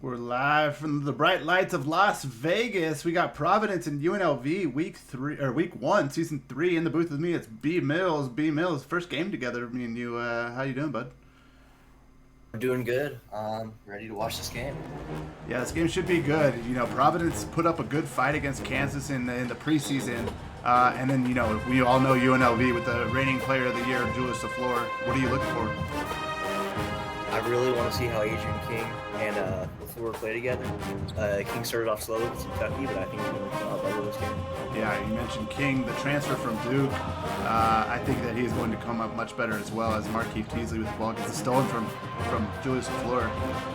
We're live from the bright lights of Las Vegas. We got Providence and UNLV week 1, season 3. In the booth with me, it's B Mills. B Mills, first game together. Me and you. How you doing, bud? I'm doing good. Ready to watch this game. Yeah, this game should be good. You know, Providence put up a good fight against Kansas in the preseason, and then we all know UNLV with the reigning player of the year, Julius LaFleur. What are you looking for? I really want to see how Adrian King and LaFleur play together. King started off slow with Kentucky, but I think he's going to come out better this game. Yeah, you mentioned King, the transfer from Duke. I think that he is going to come up much better as well as Markeith Teasley with the ball. Gets it stolen from Julius LaFleur.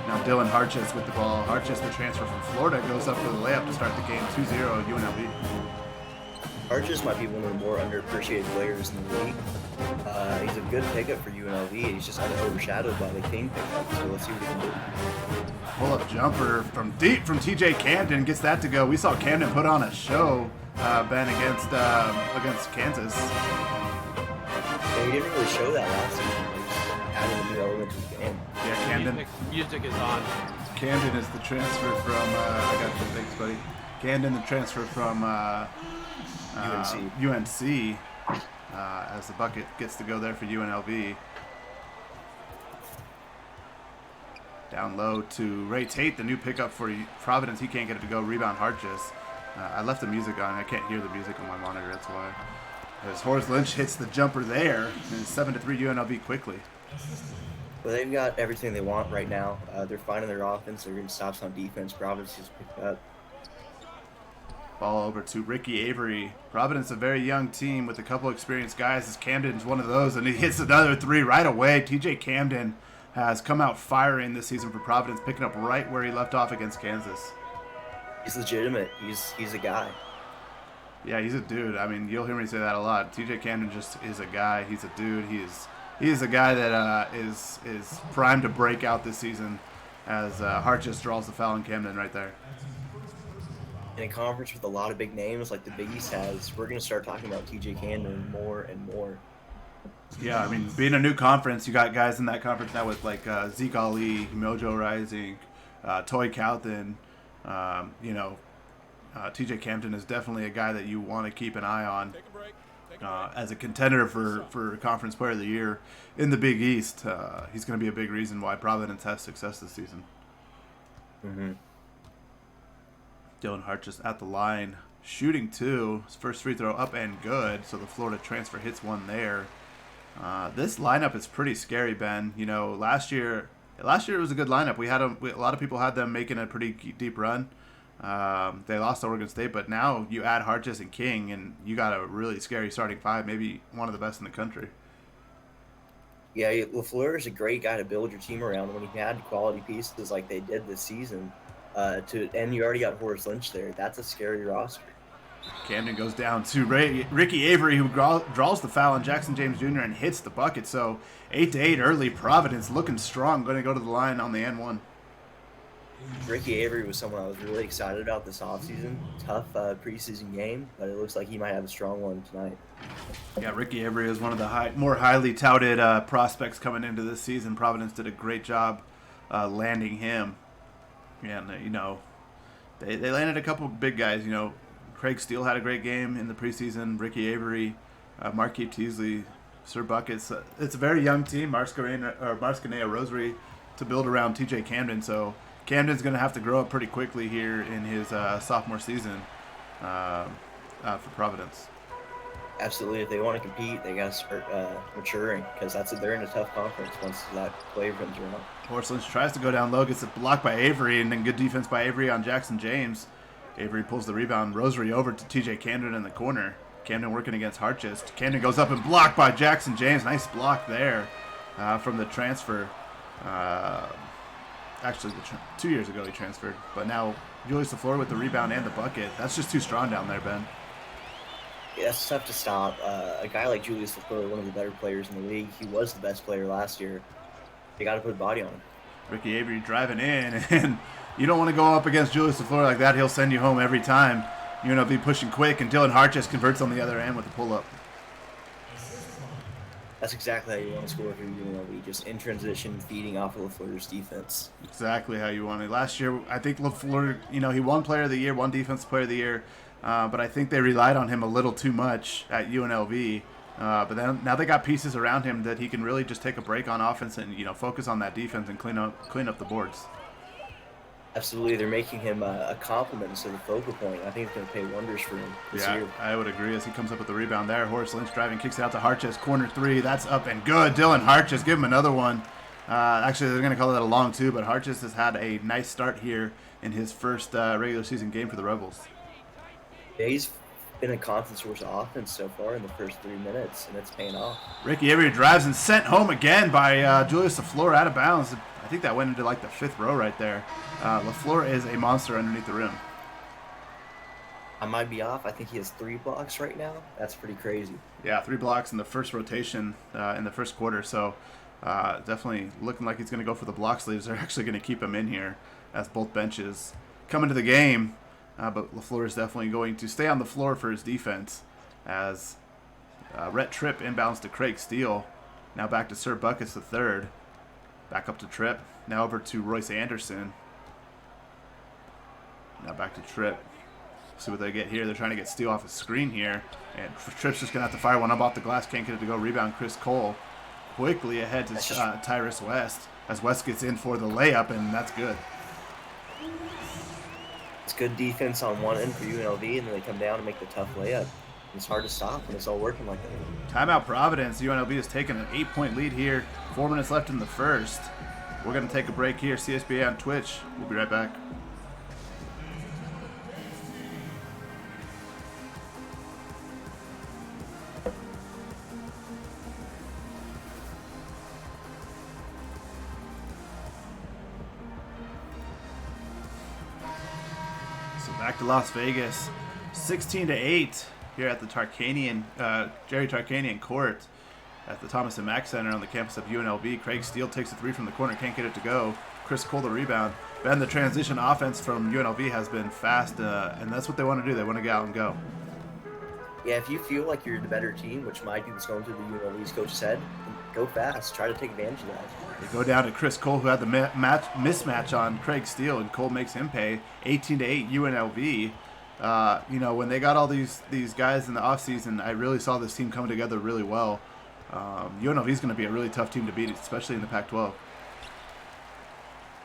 Now Dylan Harchis with the ball. Harchis, the transfer from Florida, goes up for the layup to start the game 2-0 UNLV. Harchis might be one of the more underappreciated players in the league. He's a good pickup for UNLV. He's just kind of overshadowed by the King pickup, so let's see what he can do. Pull-up jumper from deep from TJ Camden gets that to go. We saw Camden put on a show, Ben, against Kansas. Yeah, he didn't really show that last season. He just added a new element to the game. Yeah, Camden. Music is on. Camden is the transfer from. I got the thanks, buddy. Camden, the transfer from UNC. As the bucket gets to go there for UNLV. Down low to Ray Tate, the new pickup for Providence. He can't get it to go. Rebound Harchis. I left the music on. I can't hear the music on my monitor. That's why. As Horace Lynch hits the jumper there, and it's 7-3 UNLV quickly. Well, they've got everything they want right now. They're finding their offense. They're getting stops on defense. Providence just picked up. Ball over to Ricky Avery. Providence, a very young team with a couple experienced guys. As Camden's one of those, and he hits another three right away. TJ Camden has come out firing this season for Providence, picking up right where he left off against Kansas. He's legitimate. He's a guy. Yeah, he's a dude. I mean, you'll hear me say that a lot. TJ Camden just is a guy. He's a dude. He is a guy that is primed to break out this season as Harchis draws the foul on Camden right there. In a conference with a lot of big names like the Big East has, we're going to start talking about TJ Camden more and more. Yeah, I mean, being a new conference, you got guys in that conference now with like Zeke Ali, Mojo Rising, Toy Calvin. TJ Camden is definitely a guy that you want to keep an eye on as a contender for Conference Player of the Year in the Big East. He's going to be a big reason why Providence has success this season. Mm-hmm. Dylan Harchis at the line, shooting two. His first free throw up and good, so the Florida transfer hits one there. This lineup is pretty scary, Ben. You know, last year it was a good lineup. A lot of people had them making a pretty deep run. They lost to Oregon State, but now you add Harchis and King, and you got a really scary starting five, maybe one of the best in the country. Yeah, LaFleur is a great guy to build your team around when he had quality pieces like they did this season. And you already got Horace Lynch there. That's a scary roster. Camden goes down to Ricky Avery, who draws the foul on Jackson James Jr. and hits the bucket. So 8-8 early. Providence looking strong. Going to go to the line on the N1. Ricky Avery was someone I was really excited about this offseason. Tough preseason game, but it looks like he might have a strong one tonight. Yeah, Ricky Avery is one of the more highly touted prospects coming into this season. Providence did a great job landing him. And, they landed a couple of big guys. Craig Steele had a great game in the preseason. Ricky Avery, Markeith Teasley, Sir Buckets. It's a very young team, Marscanea Rosary, to build around TJ Camden. So Camden's going to have to grow up pretty quickly here in his sophomore season for Providence. Absolutely. If they want to compete, they got to start maturing because they're in a tough conference once that play comes around. Horace Lynch tries to go down low, gets it blocked by Avery, and then good defense by Avery on Jackson James. Avery pulls the rebound. Rosary over to TJ Camden in the corner. Camden working against Harchis. Camden goes up and blocked by Jackson James. Nice block there from the transfer. Actually, 2 years ago he transferred. But now Julius LaFleur with the rebound and the bucket. That's just too strong down there, Ben. Yeah, it's tough to stop. A guy like Julius LaFleur, one of the better players in the league, he was the best player last year. They got to put a body on him. Ricky Avery driving in, and you don't want to go up against Julius LaFleur like that. He'll send you home every time. Be pushing quick, and Dylan Harchis converts on the other end with a pull-up. That's exactly how you want to score for UNLV, just in transition, feeding off of LaFleur's defense. Exactly how you want it. Last year, I think LaFleur, he won Player of the Year, won Defensive Player of the Year, but I think they relied on him a little too much at UNLV. But then now they got pieces around him that he can really just take a break on offense and focus on that defense and clean up the boards. Absolutely, they're making him a compliment instead of the focal point. I think it's going to pay wonders for him this year. I would agree as he comes up with the rebound there. Horace Lynch driving, kicks it out to Harches, corner three. That's up and good. Dylan Harches, give him another one. Actually, they're going to call that a long two, but Harches has had a nice start here in his first regular season game for the Rebels. Yeah, he's been a constant source of offense so far in the first 3 minutes, and it's paying off. Ricky Avery drives and sent home again by Julius LaFleur out of bounds. I think that went into like the fifth row right there. LaFleur is a monster underneath the rim. I might be off. I think he has 3 blocks right now. That's pretty crazy. Yeah, 3 blocks in the first rotation in the first quarter. So definitely looking like he's going to go for the block sleeves. They're actually going to keep him in here as both benches come into the game. But LaFleur is definitely going to stay on the floor for his defense as Rhett Tripp inbounds to Craig Steele. Now back to Sir Buckets III. Back up to Tripp. Now over to Royce Anderson. Now back to Tripp. See what they get here. They're trying to get Steele off his screen here. And Tripp's just going to have to fire one up off the glass. Can't get it to go. Rebound Chris Cole. Quickly ahead to Tyrus West. As West gets in for the layup, and that's good. It's good defense on one end for UNLV, and then they come down and make the tough layup. It's hard to stop when it's all working like that. Timeout Providence. UNLV has taken an 8-point lead here. 4 minutes left in the first. We're going to take a break here. CSBA on Twitch. We'll be right back. So back to Las Vegas. 16-8 here at the Jerry Tarkanian Court at the Thomas and Mack Center on the campus of UNLV. Craig Steele takes a 3 from the corner, can't get it to go. Chris Cole the rebound. Ben, the transition offense from UNLV has been fast, and that's what they want to do. They want to get out and go. Yeah, if you feel like you're the better team, which might be what's going through the UNLV's coach said, go fast. Try to take advantage of that. They go down to Chris Cole, who had the mismatch on Craig Steele, and Cole makes him pay. 18-8 UNLV. When they got all these guys in the offseason, I really saw this team come together really well. UNLV is going to be a really tough team to beat, especially in the Pac-12.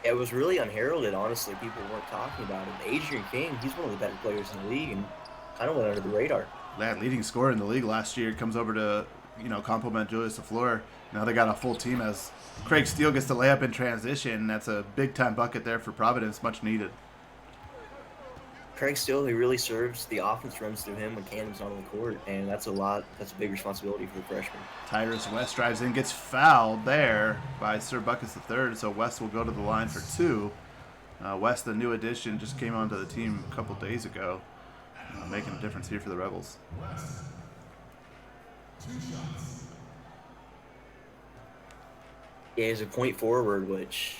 It was really unheralded, honestly. People weren't talking about it. Adrian King, he's one of the better players in the league, and kind of went under the radar. That leading scorer in the league last year comes over to, compliment Julius LaFleur. Now they got a full team as Craig Steele gets the layup in transition. That's a big-time bucket there for Providence, much needed. Craig Steele, he really serves the offense runs through him when Camden's not on the court, and that's a big responsibility for the freshman. Tyrus West drives in, gets fouled there by Sir Buckets III, so West will go to the line for 2. West, the new addition, just came onto the team a couple days ago, making a difference here for the Rebels. Yeah, he's a point forward, which,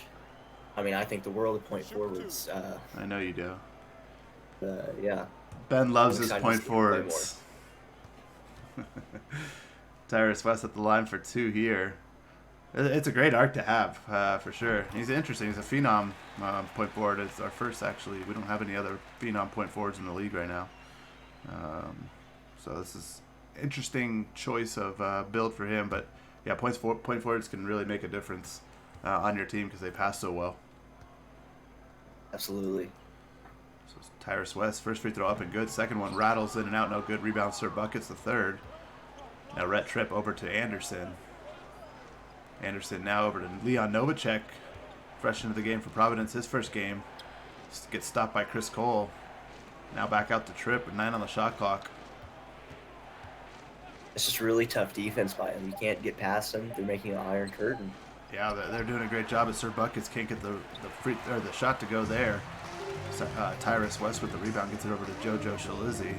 I think the world of point forwards. I know you do. Yeah. Ben loves his point forwards. Tyrus West at the line for 2 here. It's a great arc to have, for sure. He's interesting. He's a phenom point forward. It's our first, actually. We don't have any other phenom point forwards in the league right now. So this is interesting choice of build for him. But, yeah, point forwards can really make a difference on your team because they pass so well. Absolutely. So Tyrus West, first free throw up and good. Second one rattles in and out, no good. Rebound Sir Buckets the third. Now Rhett Tripp over to Anderson. Anderson now over to Leon Novacek, fresh into the game for Providence, his first game. Gets stopped by Chris Cole. Now back out to Tripp with 9 on the shot clock. It's just really tough defense by him. You can't get past them. They're making an iron curtain. Yeah, they're doing a great job. As Sir Buckets can't get the shot to go there. Tyrus West with the rebound gets it over to JoJo Shalizzi.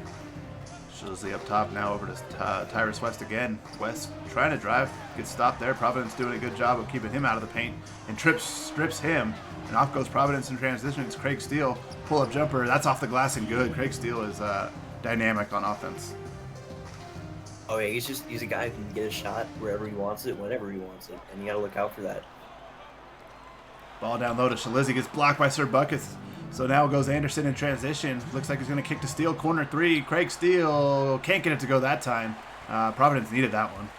Shalizzi up top now over to Tyrus West again. West trying to drive, gets stopped there. Providence doing a good job of keeping him out of the paint. And Tripp strips him. And off goes Providence in transition. It's Craig Steele. Pull-up jumper. That's off the glass and good. Craig Steele is dynamic on offense. Oh yeah, he's a guy who can get a shot wherever he wants it, whenever he wants it, and you got to look out for that. Ball down low to Shalizzi, gets blocked by Sir Buckets. So now goes Anderson in transition. Looks like he's going to kick to Steele. Corner three. Craig Steele can't get it to go that time. Providence needed that one.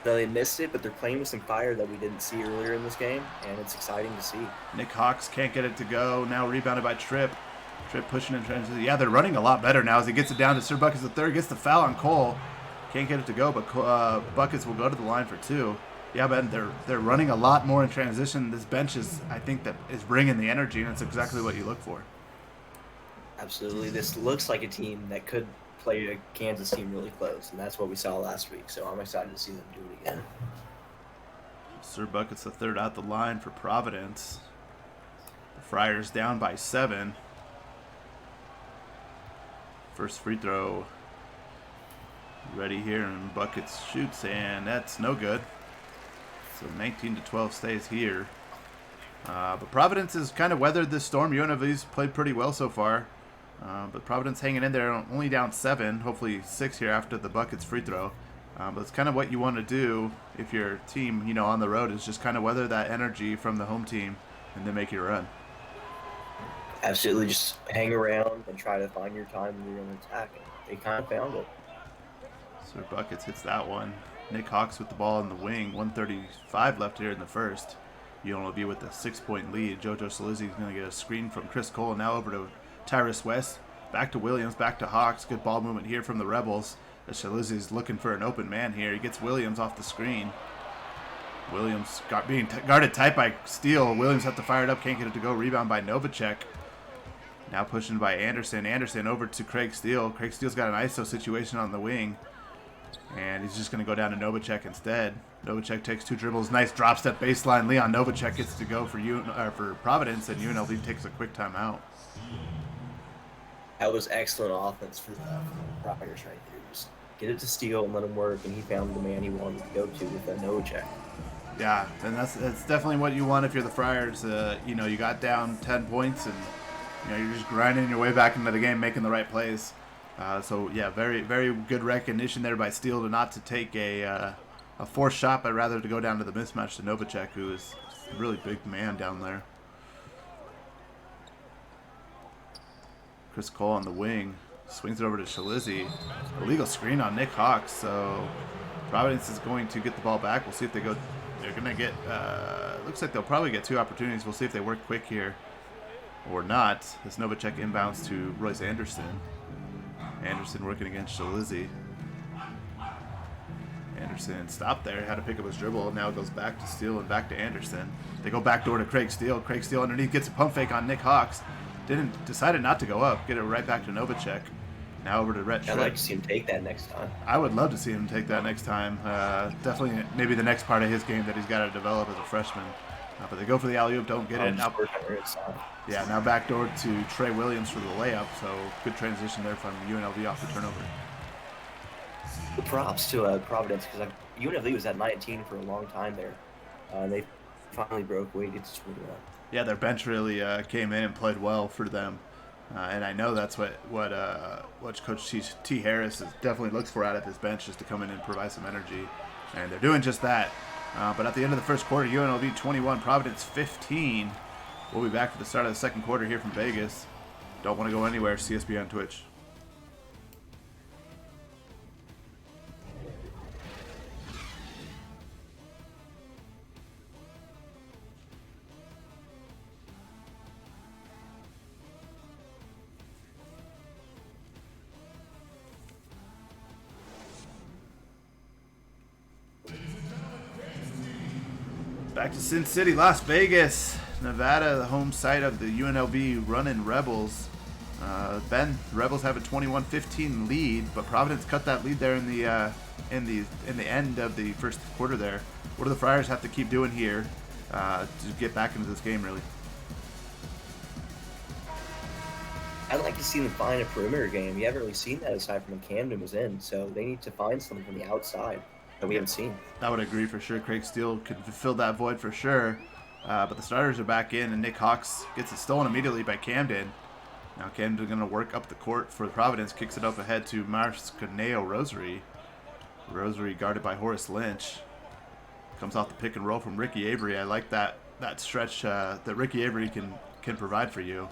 No, they missed it, but they're playing with some fire that we didn't see earlier in this game, and it's exciting to see. Nick Hawks can't get it to go. Now rebounded by Tripp. Tripp pushing in transition. Yeah, they're running a lot better now as he gets it down to Sir Buckets the third. Gets the foul on Cole. Can't get it to go, but Buckets will go to the line for two. Yeah, Ben, they're running a lot more in transition. This bench I think that is bringing the energy, and it's exactly what you look for. Absolutely. This looks like a team that could play a Kansas team really close, and that's what we saw last week, so I'm excited to see them do it again. Sir Buckets the third out the line for Providence. The Friars down by 7. First free throw ready here, and Buckets shoots, and that's no good. So 19-12 stays here. But Providence has kind of weathered this storm. UNLV's played pretty well so far. But Providence hanging in there, only down 7, hopefully 6 here after the Buckets free throw. But it's kind of what you want to do if your team, on the road is just kind of weather that energy from the home team and then make your run. Absolutely, just hang around and try to find your time when you're going to attack. They kind of found it. Sir Buckets hits that one. Nick Hawks with the ball in the wing. 1:35 left here in the first. UNLV with a 6-point lead. JoJo Shalizzi is going to get a screen from Chris Cole. Now over to Tyrus West. Back to Williams. Back to Hawks. Good ball movement here from the Rebels. Shalizzi is looking for an open man here. He gets Williams off the screen. Williams being guarded tight by Steele. Williams has to fire it up. Can't get it to go. Rebound by Novacek. Now pushing by Anderson. Anderson over to Craig Steele. Craig Steele's got an ISO situation on the wing. And he's just going to go down to Novacek instead. Novacek takes 2 dribbles. Nice drop step baseline. Leon Novacek gets to go for Providence, and UNLV takes a quick timeout. That was excellent offense for the Friars right there. Just get it to Steele and let him work, and he found the man he wanted to go to with that Novacek. Yeah, and that's definitely what you want if you're the Friars. You got down 10 points, and you're just grinding your way back into the game, making the right plays. So yeah, very, very good recognition there by Steele to not to take a forced shot, but rather to go down to the mismatch to Novacek, who is a really big man down there. Chris Cole on the wing swings it over to Shalizzi. Illegal screen on Nick Hawks. So Providence is going to get the ball back. We'll see if they go. They're going to get. Looks like they'll probably get 2 opportunities. We'll see if they work quick here or not. As Novacek inbounds to Royce Anderson. Anderson working against Shalizzi. Anderson stopped there, had to pick up his dribble. Now it goes back to Steele and back to Anderson. They go back door to Craig Steele. Craig Steele underneath gets a pump fake on Nick Hawks. Decided not to go up. Get it right back to Novacek. Now over to Rhett Tripp. I'd like to see him take that next time. I would love to see him take that next time. Definitely maybe the next part of his game that he's got to develop as a freshman. But they go for the alley-oop, don't get it. Now backdoor to Trey Williams for the layup. So good transition there from UNLV off the turnover. The props to Providence, because UNLV was at 19 for a long time there. They finally broke away to swing it up. Yeah, their bench really came in and played well for them. And I know that's what Coach T. Harris definitely looks for out of his bench, is to come in and provide some energy. And they're doing just that. But at the end of the first quarter, UNLV 21, Providence 15. We'll be back for the start of the second quarter here from Vegas. Don't want to go anywhere. CSBA on Twitch. Back to Sin City, Las Vegas, Nevada, the home site of the UNLV Runnin' Rebels. Ben, the Rebels have a 21-15 lead, but Providence cut that lead there in the end of the first quarter there. What do the Friars have to keep doing here to get back into this game, really? I'd like to see them find a perimeter game. You haven't really seen that aside from when Camden was in, so they need to find something from the outside that we haven't seen. I would agree for sure. Craig Steele could fill that void for sure. But the starters are back in, and Nick Hawks gets it stolen immediately by Camden. Now Camden's going to work up the court for Providence. Kicks it up ahead to Marscaneo Rosary. Rosary guarded by Horace Lynch. Comes off the pick and roll from Ricky Avery. I like that stretch that Ricky Avery can provide for you.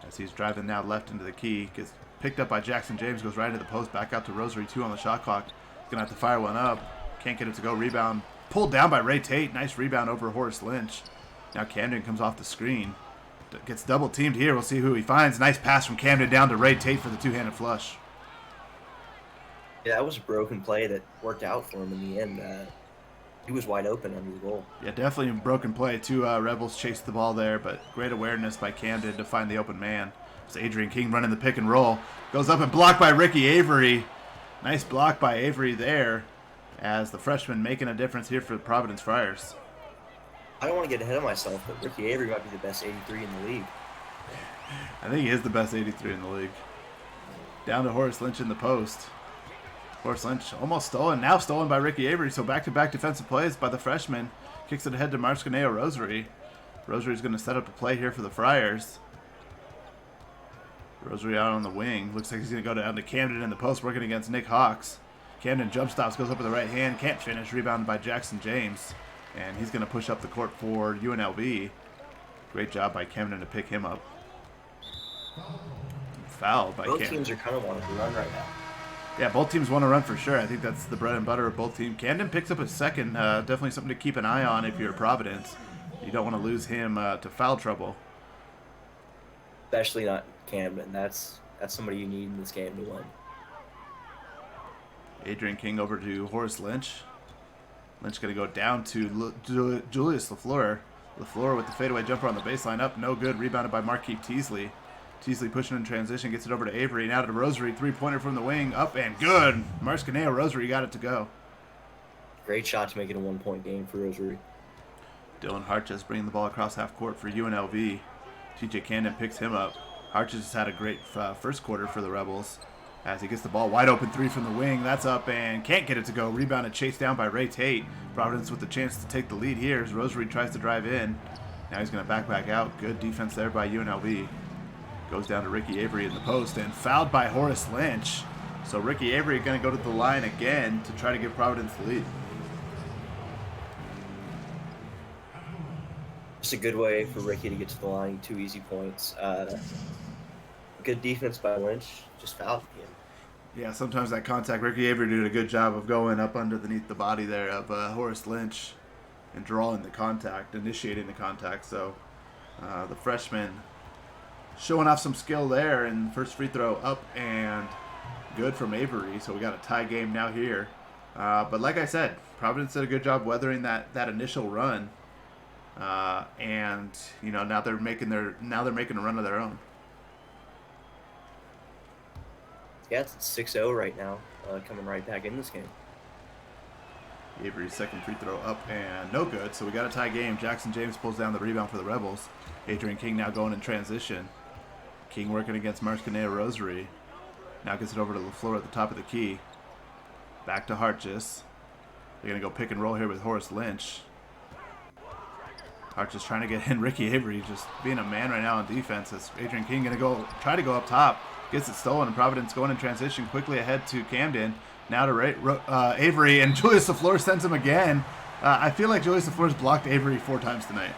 As he's driving now left into the key. Gets picked up by Jackson James. Goes right into the post. Back out to Rosary. 2 on the shot clock. He's going to have to fire one up. Can't get it to go. Rebound. Pulled down by Ray Tate. Nice rebound over Horace Lynch. Now Camden comes off the screen. Gets double teamed here. We'll see who he finds. Nice pass from Camden down to Ray Tate for the two-handed flush. Yeah, that was a broken play that worked out for him in the end. He was wide open under the goal. Yeah, definitely a broken play. 2 Rebels chased the ball there, but great awareness by Camden to find the open man. It's Adrian King running the pick and roll. Goes up and blocked by Ricky Avery. Nice block by Avery there as the freshman making a difference here for the Providence Friars. I don't want to get ahead of myself, but Ricky Avery might be the best 83 in the league. I think he is the best 83 in the league. Down to Horace Lynch in the post. Horace Lynch almost stolen, now stolen by Ricky Avery, so back-to-back defensive plays by the freshman. Kicks it ahead to Marscaneo Rosary. Rosary's going to set up a play here for the Friars. Rosary out on the wing. Looks like he's going to go down to Camden in the post, working against Nick Hawks. Camden jump stops, goes up with the right hand, can't finish, rebounded by Jackson James. And he's going to push up the court for UNLV. Great job by Camden to pick him up. Foul by Camden. Both teams are kind of wanting to run right now. Yeah, both teams want to run for sure. I think that's the bread and butter of both teams. Camden picks up a second. Definitely something to keep an eye on if you're Providence. You don't want to lose him to foul trouble. Especially not Camden. That's somebody you need in this game to win. Adrian King over to Horace Lynch. Lynch going to go down to Julius LaFleur. LaFleur with the fadeaway jumper on the baseline up. No good. Rebounded by Markeith Teasley. Teasley pushing in transition. Gets it over to Avery. Now to Rosary. Three-pointer from the wing. Up and good. Marscaneo Rosary got it to go. Great shot to make it a one-point game for Rosary. Dylan Harches bringing the ball across half court for UNLV. TJ Camden picks him up. Harches has had a great first quarter for the Rebels. As he gets the ball wide open 3 from the wing. That's up and can't get it to go. Rebounded, chased down by Ray Tate. Providence with the chance to take the lead here as Rosary tries to drive in. Now he's going to back out. Good defense there by UNLV. Goes down to Ricky Avery in the post and fouled by Horace Lynch. So Ricky Avery going to go to the line again to try to give Providence the lead. Just a good way for Ricky to get to the line. 2 easy points. Good defense by Lynch. Just fouled him. Yeah, sometimes that contact. Ricky Avery did a good job of going up underneath the body there of Horace Lynch and drawing the contact, initiating the contact. So the freshman showing off some skill there, and first free throw up and good from Avery. So we got a tie game now here. But like I said, Providence did a good job weathering that initial run, and you know now they're making a run of their own. Yeah, it's 6-0 right now, coming right back in this game. Avery's second free throw up and no good, so we got a tie game. Jackson James pulls down the rebound for the Rebels. Adrian King now going in transition. King working against Marscaneo Rosary. Now gets it over to LaFleur at the top of the key. Back to Harches. They're going to go pick and roll here with Horace Lynch. Harches trying to get in Ricky Avery, just being a man right now on defense. As Adrian King going to try to go up top. Gets it stolen, and Providence going in transition quickly ahead to Camden. Now to Avery, and Julius LaFleur sends him again. I feel like Julius LaFleur's blocked Avery 4 times tonight.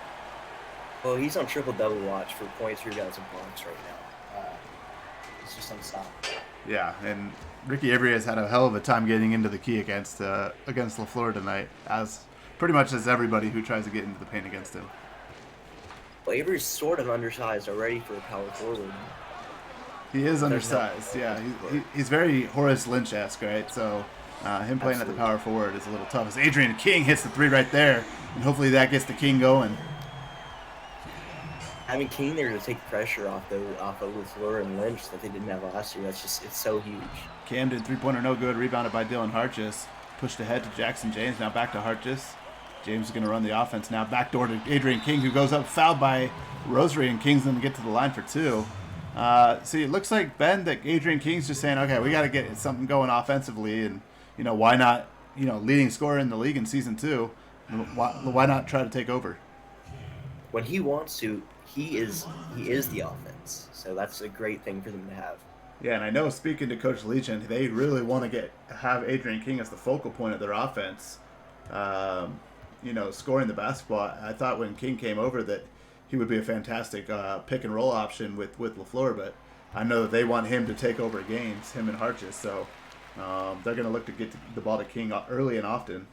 Well, he's on triple-double watch for points, rebounds, and blocks right now. It's just unstoppable. Yeah, and Ricky Avery has had a hell of a time getting into the key against LaFleur tonight, as pretty much as everybody who tries to get into the paint against him. Well, Avery's sort of undersized already for a power forward. He is undersized, yeah. He's very Horace Lynch-esque, right? So him playing at the power forward is a little tough. As Adrian King hits the 3 right there, and hopefully that gets the King going. Having King there to take pressure off of LaFleur and Lynch that they didn't have last year, it's so huge. Camden, 3-pointer no good, rebounded by Dylan Harches. Pushed ahead to Jackson James, now back to Harches. James is going to run the offense now. Backdoor to Adrian King, who goes up, fouled by Rosary, and King's going to get to the line for 2. See, it looks like, Ben, that Adrian King's just saying, okay, we got to get something going offensively, and, you know, why not, you know, leading scorer in the league in Season 2, why not try to take over? when he wants to, he is the offense. So that's a great thing for them to have. Yeah, and I know speaking to Coach Legion, they really want to have Adrian King as the focal point of their offense. Um, scoring the basketball. I thought when King came over that he would be a fantastic pick and roll option with LaFleur, but I know that they want him to take over games, him and Harches. So they're going to look to get the ball to King early and often.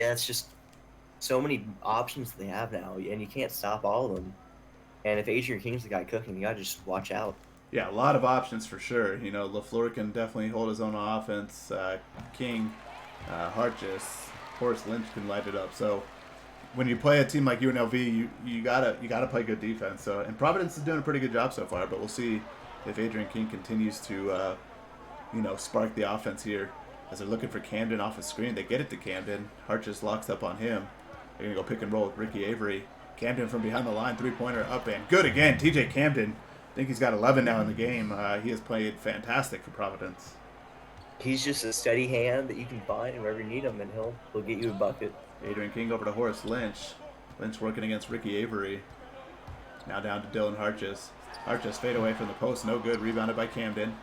Yeah, it's just so many options they have now, and you can't stop all of them. And if Adrian King's the guy cooking, you gotta just watch out. Yeah, a lot of options for sure. LaFleur can definitely hold his own offense. King, Harches, Horace Lynch can light it up. So when you play a team like UNLV, you gotta play good defense. So and Providence is doing a pretty good job so far, but we'll see if Adrian King continues to spark the offense here as they're looking for Camden off a screen. They get it to Camden. Harches locks up on him. They're gonna go pick and roll with Ricky Avery. Camden from behind the line, three-pointer up and good again. TJ Camden, I think he's got 11 now in the game. He has played fantastic for Providence. He's just a steady hand that you can find wherever you need him, and he'll get you a bucket. Adrian King over to Horace Lynch. Lynch working against Ricky Avery. Now down to Dylan Harches. Harches fade away from the post, no good. Rebounded by Camden.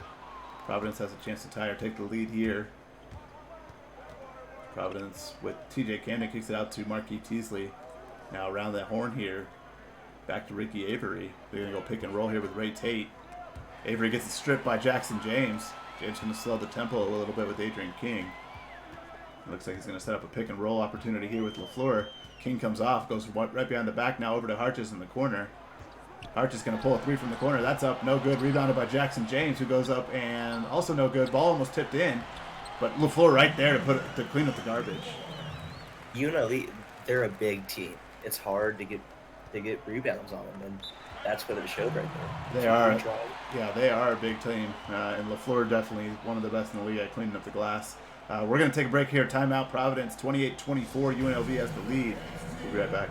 Providence has a chance to tie or take the lead here. Providence with TJ Camden kicks it out to Marquis Teasley. Now around the horn here, back to Ricky Avery. They're going to go pick and roll here with Ray Tate. Avery gets it stripped by Jackson James. James going to slow the tempo a little bit with Adrian King. Looks like he's going to set up a pick and roll opportunity here with LaFleur. King comes off, goes right behind the back now over to Harches in the corner. Harches going to pull a three from the corner. That's up, no good. Rebounded by Jackson James, who goes up and also no good. Ball almost tipped in, but LaFleur right there to clean up the garbage. UNLV, they're a big team. It's hard to get rebounds on them, and that's what it showed right there. They are a big team, and LaFleur definitely one of the best in the league at cleaning up the glass. We're going to take a break here. Timeout. Providence 28-24. UNLV has the lead. We'll be right back.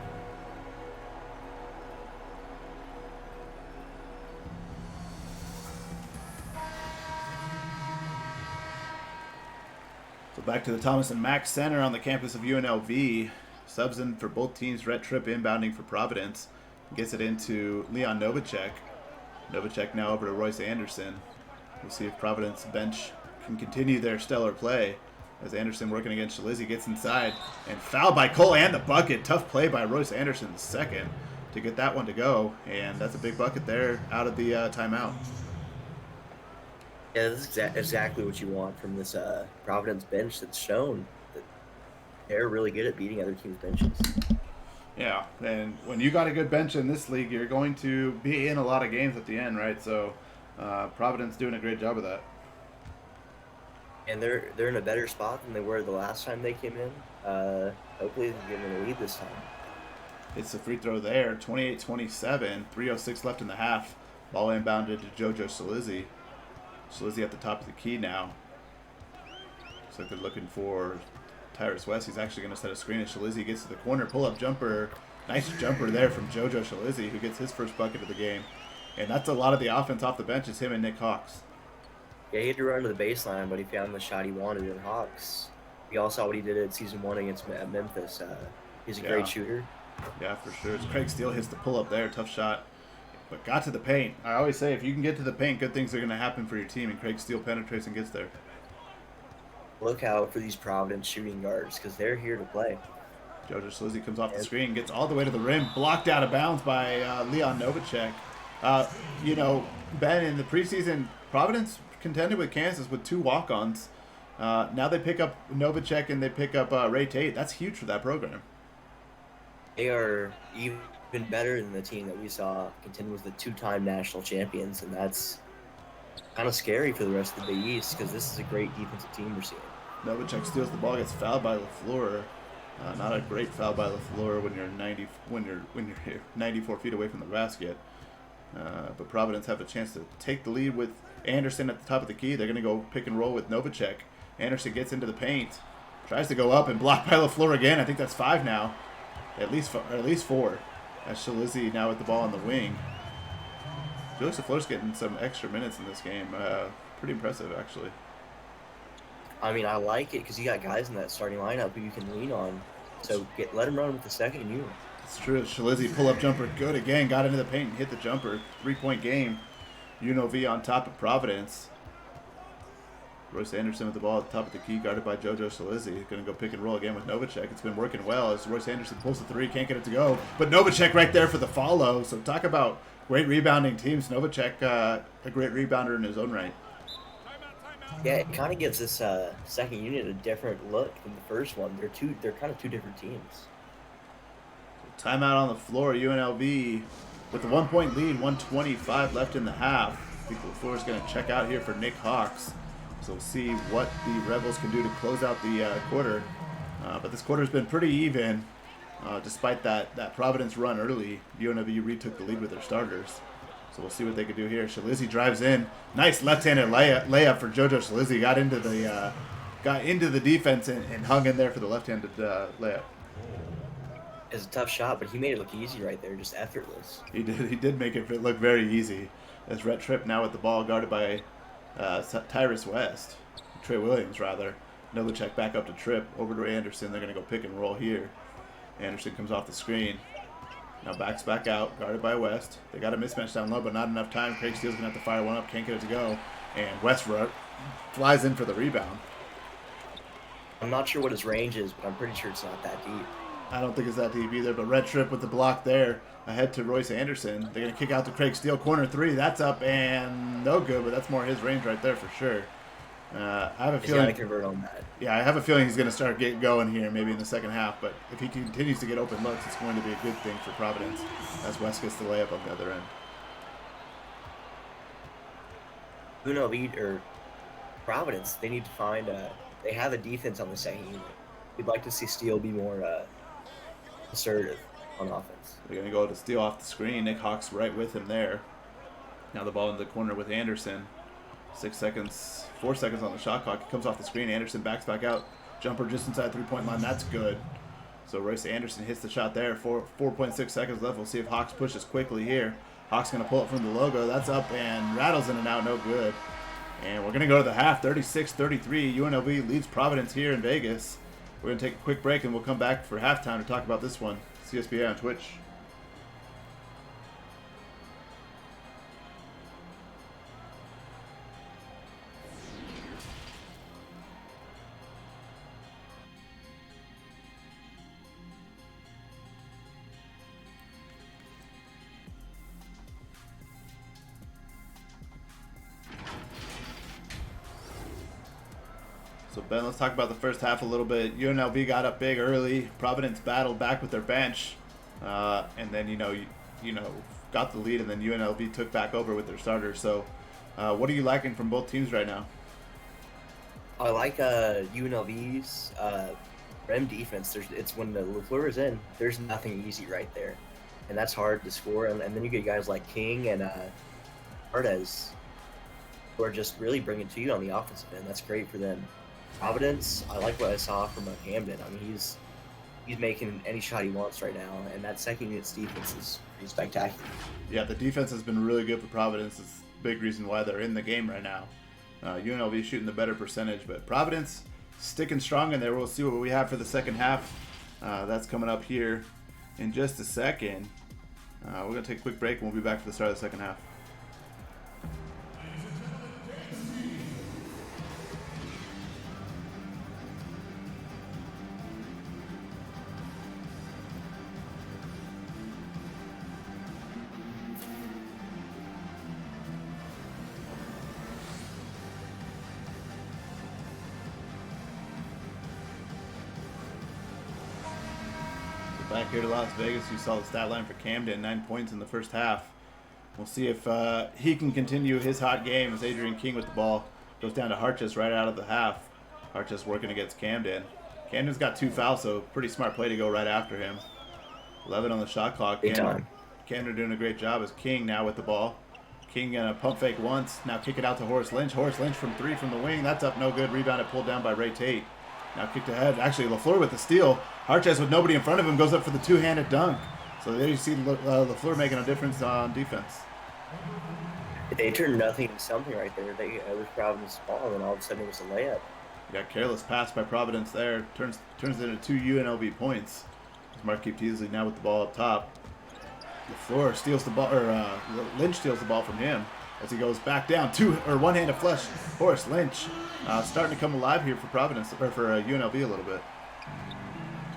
So back to the Thomas and Mack Center on the campus of UNLV. Subs in for both teams. Rhett Tripp inbounding for Providence. Gets it into Leon Novacek. Novacek now over to Royce Anderson. We'll see if Providence bench can continue their stellar play. As Anderson working against Shalizzi gets inside. And fouled by Cole and the bucket. Tough play by Royce Anderson the second to get that one to go. And that's a big bucket there out of the timeout. Yeah, this is exactly what you want from this Providence bench that's shown that they're really good at beating other teams' benches. Yeah, and when you got a good bench in this league, you're going to be in a lot of games at the end, right? So Providence doing a great job of that. And they're in a better spot than they were the last time they came in. Hopefully they can get them a lead this time. It's the free throw there, 28-27, 3:06 left in the half. Ball inbounded to JoJo Shalizzi. Shalizzi at the top of the key now. Looks like they're looking for Tyrus West. He's actually going to set a screen, and Shalizzi gets to the corner. Pull-up jumper. Nice jumper there from JoJo Shalizzi, who gets his first bucket of the game. And that's a lot of the offense off the bench is him and Nick Hawks. Yeah, he had to run to the baseline, but he found the shot he wanted in Hawks. We all saw what he did at Season 1 against Memphis. He's a great shooter. Yeah, for sure. Craig Steele hits the pull-up there. Tough shot. But got to the paint. I always say if you can get to the paint, good things are going to happen for your team, and Craig Steele penetrates and gets there. Look out for these Providence shooting guards because they're here to play. JoJo Shalizzi comes off the screen, gets all the way to the rim, blocked out of bounds by Leon Novacek. Ben, in the preseason, Providence contended with Kansas with 2 walk-ons. Now they pick up Novacek and they pick up Ray Tate. That's huge for that program. They are even better than the team that we saw contend with the 2-time national champions, and that's kind of scary for the rest of the Big East because this is a great defensive team we're seeing. Novacek steals the ball, gets fouled by LaFleur. Not a great foul by LaFleur when you're 94 feet away from the basket. But Providence have a chance to take the lead with Anderson at the top of the key. They're going to go pick and roll with Novacek. Anderson gets into the paint, tries to go up and blocked by LaFleur again. I think that's 5 now, at least 4. As Shalizzi now with the ball on the wing. Felix LaFleur's getting some extra minutes in this game. Pretty impressive, actually. I mean, I like it because you got guys in that starting lineup who you can lean on So let him run with the second unit. It's true. Shalizzy pull-up jumper good again. Got into the paint and hit the jumper. 3-point game. UNLV on top of Providence. Royce Anderson with the ball at the top of the key, guarded by JoJo Shalizzy. Going to go pick and roll again with Novacek. It's been working well as Royce Anderson pulls the three, can't get it to go. But Novacek right there for the follow. So talk about great rebounding teams. Novacek, a great rebounder in his own right. Yeah, it kind of gives this second unit a different look than the first one. They're kind of two different teams. Timeout on the floor. UNLV with the 1-point lead, 1:25 left in the half. I think the floor is going to check out here for Nick Hawks. So we'll see what the Rebels can do to close out the quarter. But this quarter's been pretty even, despite that Providence run early. UNLV retook the lead with their starters. So we'll see what they can do here. Shalizzy drives in. Nice left-handed layup for JoJo Shalizzy. Got into the defense and hung in there for the left-handed layup. It's a tough shot, but he made it look easy right there, just effortless. He did make it look very easy. As Rhett Tripp now with the ball, guarded by Tyrus West. Trey Williams, rather. Novacek back up to Tripp. Over to Anderson. They're going to go pick and roll here. Anderson comes off the screen. Now backs back out, guarded by West. They got a mismatch down low, but not enough time. Craig Steele's going to have to fire one up. Can't get it to go. And West flies in for the rebound. I'm not sure what his range is, but I'm pretty sure it's not that deep. I don't think it's that deep either, but Red Tripp with the block there ahead to Royce Anderson. They're going to kick out to Craig Steele. Corner three. That's up and no good, but that's more his range right there for sure. I have a feeling. He's got to convert on that. Yeah, I have a feeling he's going to start getting going here maybe in the second half, but if he continues to get open looks, it's going to be a good thing for Providence as West gets the layup on the other end. UNLV or Providence, they need to find they have a defense on the second unit. We'd like to see Steele be more assertive on offense. They're going to go to Steele off the screen. Nick Hawks right with him there. Now the ball in the corner with Anderson. 4 seconds on the shot clock. It comes off the screen. Anderson backs back out. Jumper just inside 3-point line. That's good. So Royce Anderson hits the shot there. 4.6 seconds left. We'll see if Hawks pushes quickly here. Hawks going to pull it from the logo. That's up and rattles in and out. No good. And we're going to go to the half. 36-33. UNLV leads Providence here in Vegas. We're going to take a quick break and we'll come back for halftime to talk about this one. CSBA on Twitch. So Ben, let's talk about the first half a little bit. UNLV got up big early. Providence battled back with their bench, and then got the lead, and then UNLV took back over with their starters. So, what are you liking from both teams right now? I like UNLV's rim defense. It's when the LaFleur is in, there's nothing easy right there, and that's hard to score. And then you get guys like King and Artez, who are just really bringing to you on the offensive end. That's great for them. Providence, I like what I saw from Camden. I mean, he's making any shot he wants right now, and that second unit's defense is pretty spectacular. Yeah, the defense has been really good for Providence. It's a big reason why they're in the game right now. UNLV shooting the better percentage, but Providence sticking strong in there. We'll see what we have for the second half. That's coming up here in just a second. We're going to take a quick break, and we'll be back for the start of the second half. Back here to Las Vegas, you saw the stat line for Camden, 9 points in the first half. We'll see if he can continue his hot game as Adrian King with the ball goes down to Harches right out of the half. Harches working against Camden. Camden's got 2 fouls, so pretty smart play to go right after him. 11 on the shot clock. Camden doing a great job as King now with the ball. King gonna pump fake once, now kick it out to Horace Lynch. Horace Lynch from 3 from the wing. That's up, no good. Rebounded, pulled down by Ray Tate. Now kicked ahead. Actually, LaFleur with the steal. Harches with nobody in front of him goes up for the two-handed dunk. So there you see LaFleur making a difference on defense. They turned nothing into something right there. It was Providence ball, and all of a sudden it was a layup. Yeah, careless pass by Providence there. Turns it into 2 UNLV points. Marquise Teasley now with the ball up top. LaFleur steals the ball, or Lynch steals the ball from him as he goes back down. One-handed flush. Horace Lynch starting to come alive here for Providence, or for UNLV a little bit.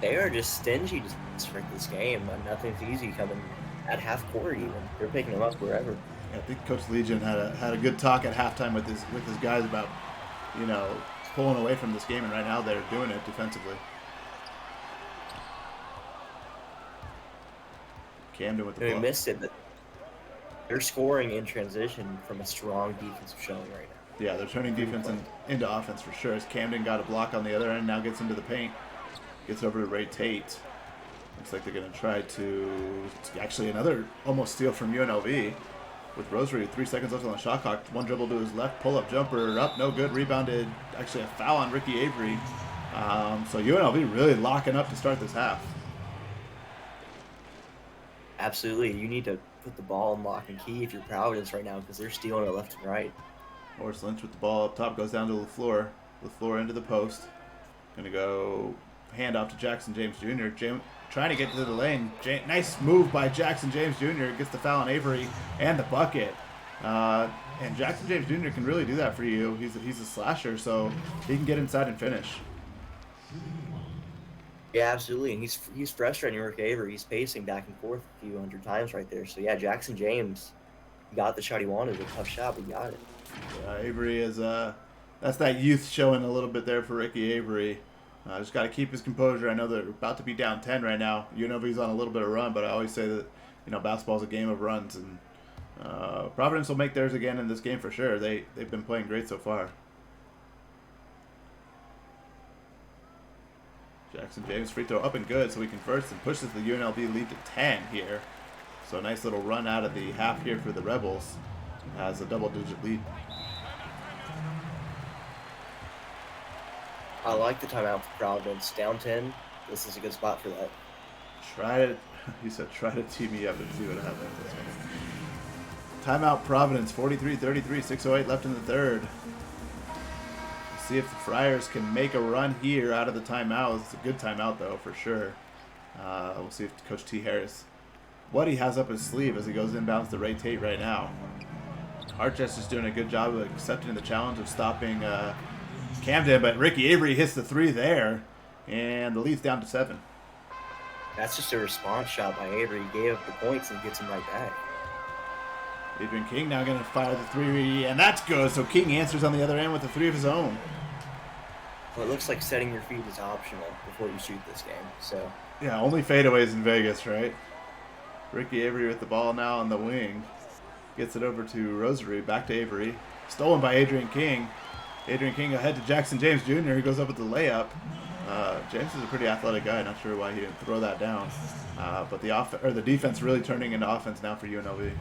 They are just stingy to start this game. Nothing's easy coming at half court even. They're picking them up wherever. Yeah, I think Coach Legion had a good talk at halftime with his guys about, pulling away from this game, and right now they're doing it defensively. Camden with the ball. We missed it, but they're scoring in transition from a strong defensive showing right now. Yeah, they're turning defense into offense for sure. As Camden got a block on the other end, now gets into the paint. Gets over to Ray Tate. Looks like they're going to try to... Actually, another almost steal from UNLV. With Rosary, 3 seconds left on the shot clock. One dribble to his left, pull-up jumper, up, no good. Rebounded. Actually, a foul on Ricky Avery. So UNLV really locking up to start this half. Absolutely. You need to put the ball in lock and key if you're Providence right now because they're stealing it left and right. Horace Lynch with the ball up top, goes down to LaFleur. LaFleur into the post. Going to go hand off to Jackson James Jr. Trying to get to the lane. Nice move by Jackson James Jr. Gets the foul on Avery and the bucket. And Jackson James Jr. can really do that for you. He's a slasher, so he can get inside and finish. Yeah, absolutely, and he's frustrating Rick Avery. He's pacing back and forth a few hundred times right there. So yeah, Jackson James got the shot he wanted. A tough shot, but he got it. Yeah, Avery is that's that youth showing a little bit there for Ricky Avery. Just got to keep his composure. I know they're about to be down 10 right now. UNLV's on a little bit of a run, but I always say that basketball's a game of runs, and Providence will make theirs again in this game for sure. They've been playing great so far. Jackson James free throw up and good, so he converts and pushes the UNLV lead to 10 here. So a nice little run out of the half here for the Rebels. Has a double-digit lead. I like the timeout for Providence. Down 10, this is a good spot for that. He said try to tee me up and see what happens. Timeout Providence, 43-33, 6:08 left in the third. See if the Friars can make a run here out of the timeout. It's a good timeout, though, for sure. We'll see if Coach T. Harris, what he has up his sleeve as he goes inbounds to Ray Tate right now. Harchester is doing a good job of accepting the challenge of stopping Camden, but Ricky Avery hits the 3 there, and the lead's down to 7. That's just a response shot by Avery. He gave up the points and gets him right back. Adrian King now going to fire the 3, and that's good. So King answers on the other end with a 3 of his own. Well, it looks like setting your feet is optional before you shoot this game. So yeah, only fadeaways in Vegas, right? Ricky Avery with the ball now on the wing. Gets it over to Rosary, back to Avery. Stolen by Adrian King. Adrian King ahead to Jackson James Jr. He goes up with the layup. James is a pretty athletic guy. Not sure why he didn't throw that down. But the defense really turning into offense now for UNLV.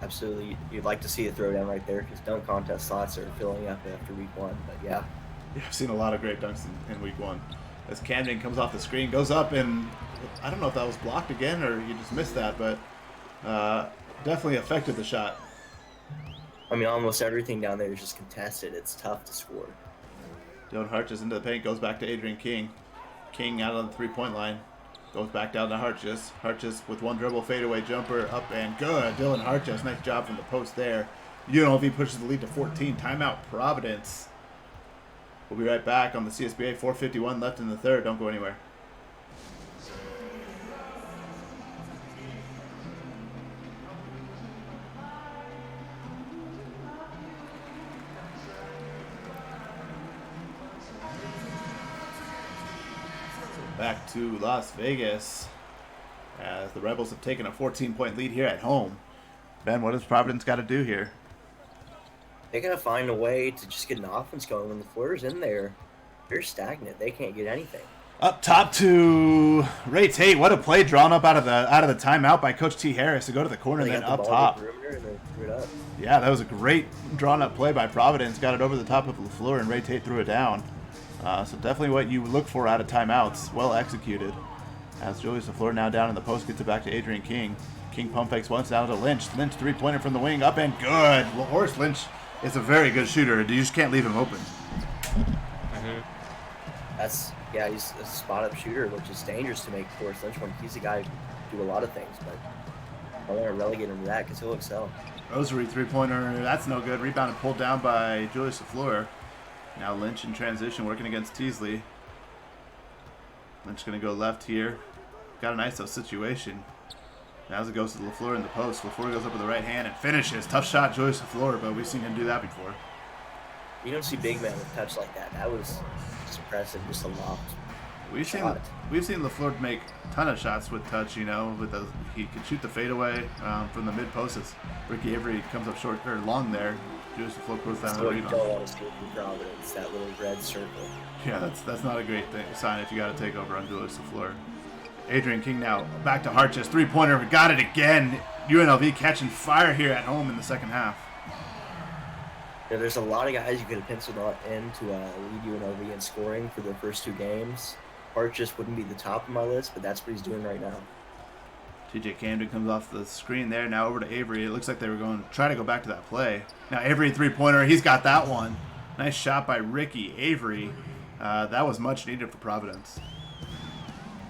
Absolutely. You'd like to see a throwdown right there because dunk contest slots are filling up after week 1. But yeah. Yeah, I've seen a lot of great dunks in week 1. As Camden comes off the screen, goes up, and I don't know if that was blocked again or you just missed that, but definitely affected the shot. I mean, almost everything down there is just contested. It's tough to score. Dylan Harches into the paint, goes back to Adrian King. King out on the 3-point line. Goes back down to Harches. Harches with one dribble, fadeaway jumper, up and good. Dylan Harches, nice job from the post there. UNLV pushes the lead to 14. Timeout Providence. We'll be right back on the CSBA. 4:51 left in the third. Don't go anywhere. Back to Las Vegas as the Rebels have taken a 14-point lead here at home. Ben, what does Providence got to do here? They got to find a way to just get an offense going. When the Fleurs in there, they're stagnant. They can't get anything. Up top to Ray Tate. What a play drawn up out of the timeout by Coach T. Harris to go to the corner and then up top. Yeah, that was a great drawn up play by Providence. Got it over the top of LaFleur and Ray Tate threw it down. So definitely what you look for out of timeouts. Well executed. As Julius LaFleur now down in the post gets it back to Adrian King. King pump fakes once down to Lynch. Lynch 3-pointer from the wing. Up and good. Horace Lynch is a very good shooter. You just can't leave him open. He's a spot-up shooter, which is dangerous to make Forrest Lynch one. He's a guy who can do a lot of things, but I don't want to relegate him to that because he'll excel. Rosary three-pointer, that's no good. Rebound and pulled down by Julius LaFleur. Now Lynch in transition, working against Teasley. Lynch going to go left here. Got an ISO situation. Now as it goes to LaFleur in the post. LaFleur goes up with the right hand and finishes. Tough shot, Julius LaFleur, but we've seen him do that before. You don't see big men with touch like that. That was just impressive, just a loft. We've seen LaFleur make a ton of shots with touch. You know, he can shoot the fadeaway from the mid post. As Ricky Avery comes up short or long there. Julius LaFleur pulls down the rebound. You don't want to see from Providence, that little red circle. Yeah, that's not a great sign if you got to take over on Julius LaFleur. Adrian King now back to Hartjes. Three-pointer. We got it again. UNLV catching fire here at home in the second half. Yeah, there's a lot of guys you could have penciled in to lead UNLV in scoring for the first two games. Hartjes wouldn't be the top of my list, but that's what he's doing right now. TJ Camden comes off the screen there. Now over to Avery. It looks like they were going to try to go back to that play. Now Avery three-pointer. He's got that one. Nice shot by Ricky Avery. That was much needed for Providence.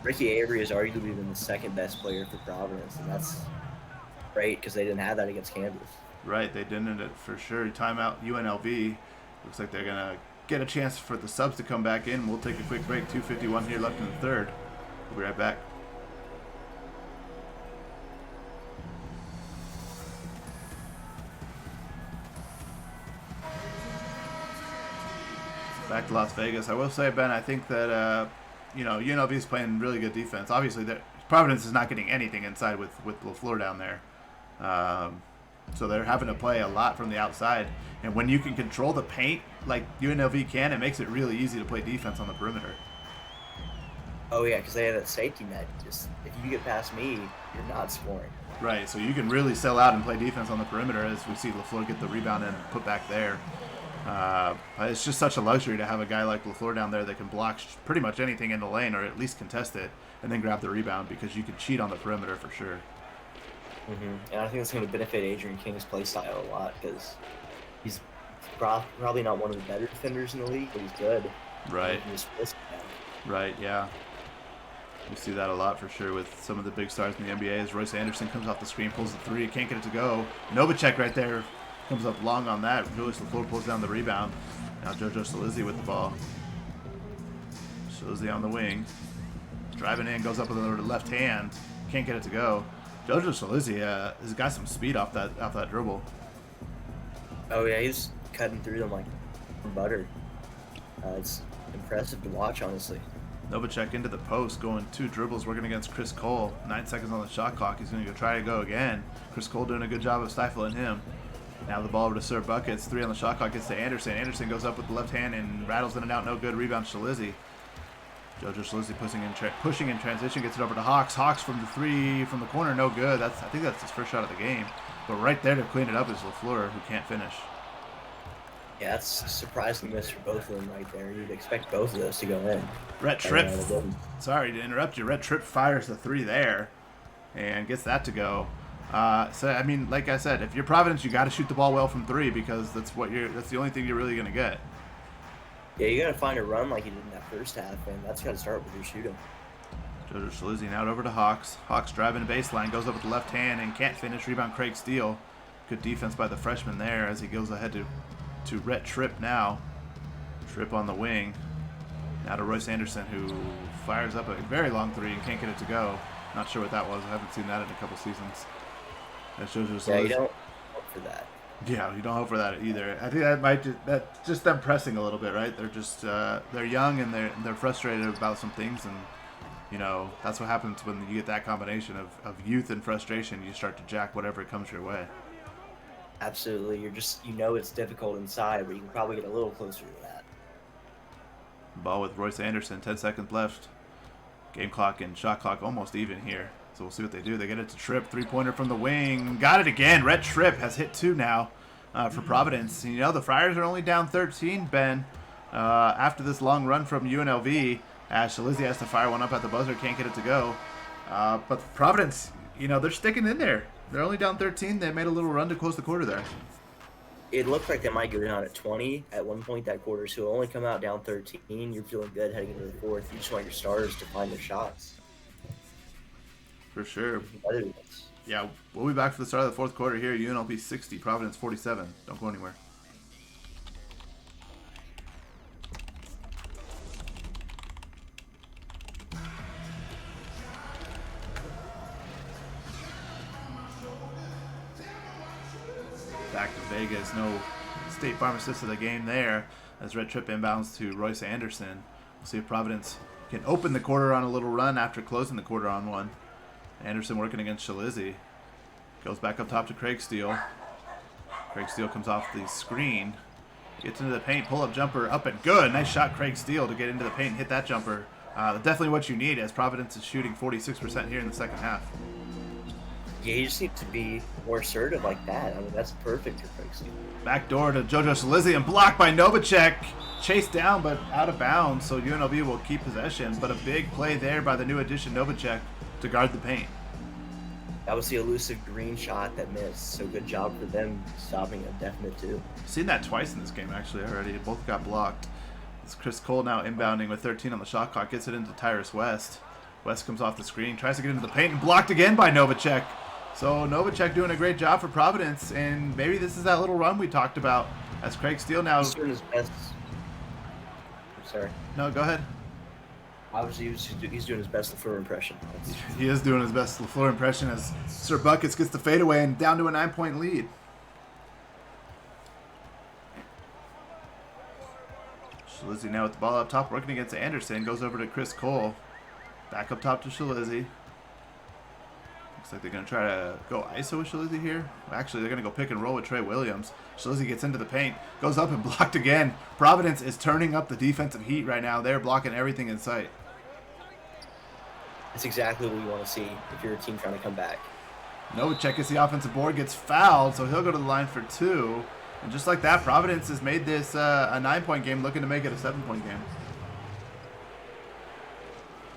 Ricky Avery has arguably been the second best player for Providence, and that's great because they didn't have that against Kansas. Right, they didn't it for sure. Timeout UNLV. Looks like they're going to get a chance for the subs to come back in. We'll take a quick break. 2:51 here left in the third. We'll be right back. Back to Las Vegas. I will say, Ben, I think that UNLV is playing really good defense. Obviously, Providence is not getting anything inside with LaFleur down there. So they're having to play a lot from the outside. And when you can control the paint like UNLV can, it makes it really easy to play defense on the perimeter. Oh, yeah, because they have that safety net. Just if you get past me, you're not scoring. Right, so you can really sell out and play defense on the perimeter as we see LaFleur get the rebound and put back there. It's just such a luxury to have a guy like LaFleur down there that can block pretty much anything in the lane or at least contest it and then grab the rebound because you can cheat on the perimeter for sure. Mm-hmm. And I think that's going to benefit Adrian King's play style a lot because he's probably not one of the better defenders in the league, but he's good. Right. Right, yeah. We see that a lot for sure with some of the big stars in the NBA as Royce Anderson comes off the screen, pulls the three, can't get it to go. Novacek right there comes up long on that. Julius LaFleur pulls down the rebound. Now JoJo Salizzi with the ball. Salizzi on the wing. Driving in, goes up with the left hand. Can't get it to go. JoJo Salizzi has got some speed off that dribble. Oh, yeah, he's cutting through them like butter. It's impressive to watch, honestly. Novacek into the post, going two dribbles, working against Chris Cole. 9 seconds on the shot clock. He's going to try to go again. Chris Cole doing a good job of stifling him. Now the ball over to serve buckets. 3 on the shot clock gets to Anderson. Anderson goes up with the left hand and rattles in and out. No good. Rebound Salizzi. JoJo Salizzi pushing in transition. Gets it over to Hawks. Hawks from the 3 from the corner. No good. I think that's his first shot of the game. But right there to clean it up is LaFleur, who can't finish. Yeah, that's a surprising miss for both of them right there. You'd expect both of those to go in. Rhett Tripp. Sorry to interrupt you. Rhett Tripp fires the 3 there and gets that to go. So I mean, like I said, if you're Providence, you got to shoot the ball well from 3 because that's the only thing you're really gonna get. Yeah, you got to find a run like you did in that first half, and that's got to start with your shooting. JoJo Salizzi now over to Hawks. Hawks driving baseline, goes up with the left hand and can't finish. Rebound Craig Steele. Good defense by the freshman there as he goes ahead to Rhett Tripp now. Tripp on the wing. Now to Royce Anderson, who fires up a very long 3 and can't get it to go. Not sure what that was. I haven't seen that in a couple seasons. That shows you. Yeah, you don't hope for that. Yeah, you don't hope for that either. I think that's just them pressing a little bit, right? They're just they're young and they're frustrated about some things, and that's what happens when you get that combination of youth and frustration. You start to jack whatever comes your way. Absolutely, it's difficult inside, but you can probably get a little closer to that. Ball with Royce Anderson. 10 seconds left. Game clock and shot clock almost even here. So we'll see what they do. They get it to Tripp. 3-pointer from the wing. Got it again. Rhett Tripp has hit 2 now for Providence. And, the Friars are only down 13, Ben, after this long run from UNLV. Salizzi has to fire one up at the buzzer. Can't get it to go. But Providence, they're sticking in there. They're only down 13. They made a little run to close the quarter there. It looked like they might go down at 20 at one point that quarter, so only come out down 13. You're feeling good heading into the fourth. You just want your starters to find their shots. For sure. Competitiveness. Yeah, we'll be back for the start of the fourth quarter here. UNLV 60, Providence 47. Don't go anywhere. Back to Vegas. No State Farm assist of the game there as red trip inbounds to Royce Anderson. We'll see if Providence can open the quarter on a little run after closing the quarter on one. Anderson working against Shalizzi. Goes back up top to Craig Steele. Craig Steele comes off the screen. Gets into the paint. Pull-up jumper up and good. Nice shot, Craig Steele, to get into the paint and hit that jumper. Definitely what you need as Providence is shooting 46% here in the second half. Yeah, you just need to be more assertive like that. I mean, that's perfect for Craig Steele. Back door to JoJo Shalizzi and blocked by Novacek. Chased down but out of bounds, so UNLV will keep possession. But a big play there by the new addition Novacek to guard the paint. That was the elusive green shot that missed, so good job for them stopping a definite two. Seen that twice in this game actually already. Both got blocked. It's Chris Cole now inbounding with 13 on the shot clock. Gets it into Tyrus West. West comes off the screen, tries to get into the paint, and blocked again by Novacek. So Novacek doing a great job for Providence, and maybe this is that little run we talked about as Craig Steele now. He's doing his best. I'm sorry. No, go ahead. Obviously, he's doing his best LaFleur impression. He is doing his best LaFleur impression as Sir Buckets gets the fadeaway and down to a 9-point lead. Shalizzi now with the ball up top, working against Anderson. Goes over to Chris Cole. Back up top to Shalizzi. Looks like they're going to try to go ISO with Shalizzi here. Actually, they're going to go pick and roll with Trey Williams. Shalizzi gets into the paint, goes up and blocked again. Providence is turning up the defensive heat right now. They're blocking everything in sight. That's exactly what you want to see if you're a team trying to come back. Novacek gets the offensive board, gets fouled, so he'll go to the line for two. And just like that, Providence has made this a 9-point game, looking to make it a 7-point game.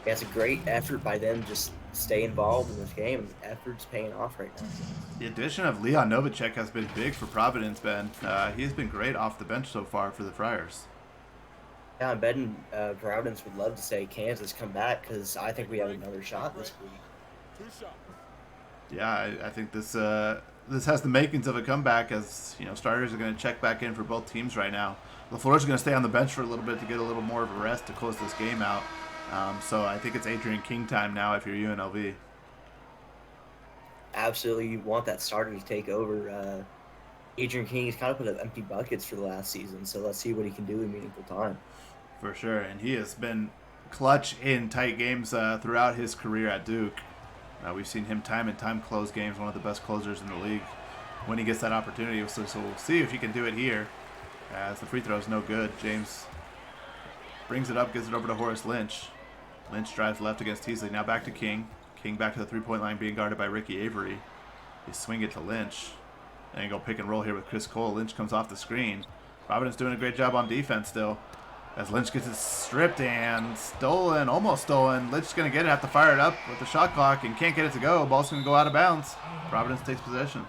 Yeah, it's a great effort by them. Just stay involved in this game. Effort's paying off right now. The addition of Leon Novacek has been big for Providence, Ben. He has been great off the bench so far for the Friars. Yeah, I'm betting Providence would love to say Kansas come back because I think we have another shot this week. Yeah, I think this has the makings of a comeback as, you know, starters are going to check back in for both teams right now. LaFleur's going to stay on the bench for a little bit to get a little more of a rest to close this game out. So I think it's Adrian King time now if you're UNLV. Absolutely, you want that starter to take over. Adrian King has kind of put up empty buckets for the last season, so let's see what he can do in meaningful time. For sure, and he has been clutch in tight games throughout his career at Duke. We've seen him time and time close games, one of the best closers in the league when he gets that opportunity. So we'll see if he can do it here as the free throw is no good. James brings it up, gives it over to Horace Lynch. Lynch drives left against Teasley. Now back to King. King back to the three-point line being guarded by Ricky Avery. They swing it to Lynch. And go pick and roll here with Chris Cole. Lynch comes off the screen. Providence doing a great job on defense still. As Lynch gets it stripped and stolen, almost stolen. Lynch's going to get it, have to fire it up with the shot clock and can't get it to go. Ball's going to go out of bounds. Providence takes possession.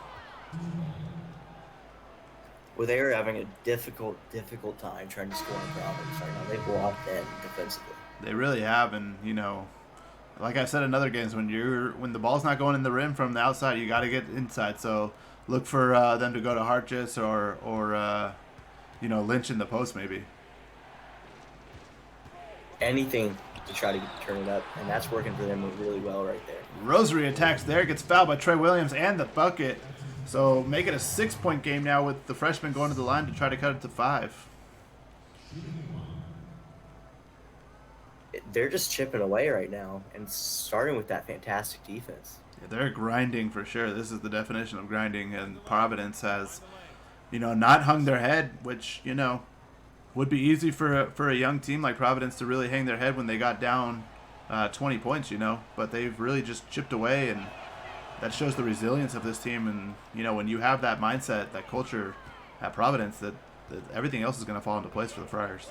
Well, they are having a difficult time trying to score on Providence right now. They've locked in defensively. They really have, and, you know, like I said in other games, when the ball's not going in the rim from the outside, you got to get inside. So look for them to go to Hartjes or Lynch in the post maybe. Anything to try to turn it up, and that's working for them really well right there. Rosary attacks there, gets fouled by Trey Williams and the bucket. So make it a 6-point game now with the freshman going to the line to try to cut it to 5. They're just chipping away right now and starting with that fantastic defense. Yeah, they're grinding for sure. This is the definition of grinding, and Providence has, not hung their head, which, would be easy for a young team like Providence to really hang their head when they got down 20 points, But they've really just chipped away, and that shows the resilience of this team. And, when you have that mindset, that culture at Providence, that everything else is going to fall into place for the Friars.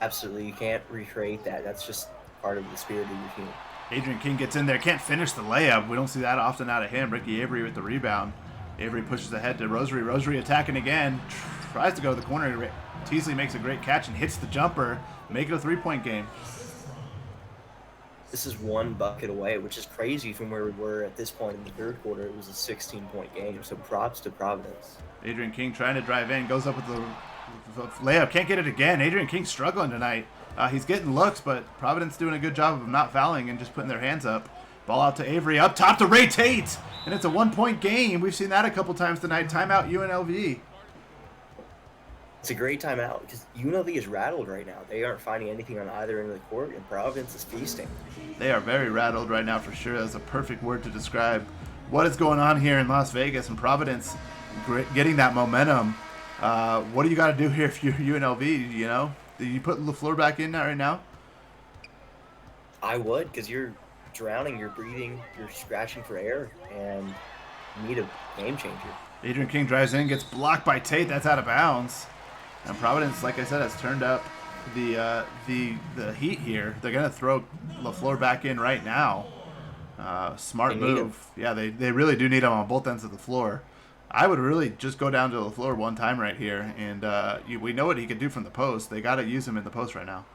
Absolutely. You can't recreate that. That's just part of the spirit of your team. Adrian King gets in there, can't finish the layup. We don't see that often out of him. Ricky Avery with the rebound. Avery pushes ahead to Rosary. Rosary attacking again. Tries to go to the corner. Teasley makes a great catch and hits the jumper. Make it a 3-point game. This is one bucket away, which is crazy from where we were at this point in the third quarter. It was a 16-point game, so props to Providence. Adrian King trying to drive in. Goes up with the layup. Can't get it again. Adrian King struggling tonight. He's getting looks, but Providence doing a good job of not fouling and just putting their hands up. Ball out to Avery. Up top to Ray Tate. And it's a 1-point game. We've seen that a couple times tonight. Timeout UNLV. It's a great timeout because UNLV is rattled right now. They aren't finding anything on either end of the court, and Providence is feasting. They are very rattled right now for sure. That's a perfect word to describe what is going on here in Las Vegas, and Providence getting that momentum. What do you got to do here if you're UNLV, you know? Do you put LaFleur back in right now? I would, because you're drowning, you're breathing, you're scratching for air, and you need a game changer. Adrian King drives in, gets blocked by Tate. That's out of bounds. And Providence, like I said, has turned up the heat here. They're going to throw LaFleur back in right now. Smart move. Yeah, they really do need him on both ends of the floor. I would really just go down to LaFleur one time right here, and we know what he can do from the post. They got to use him in the post right now.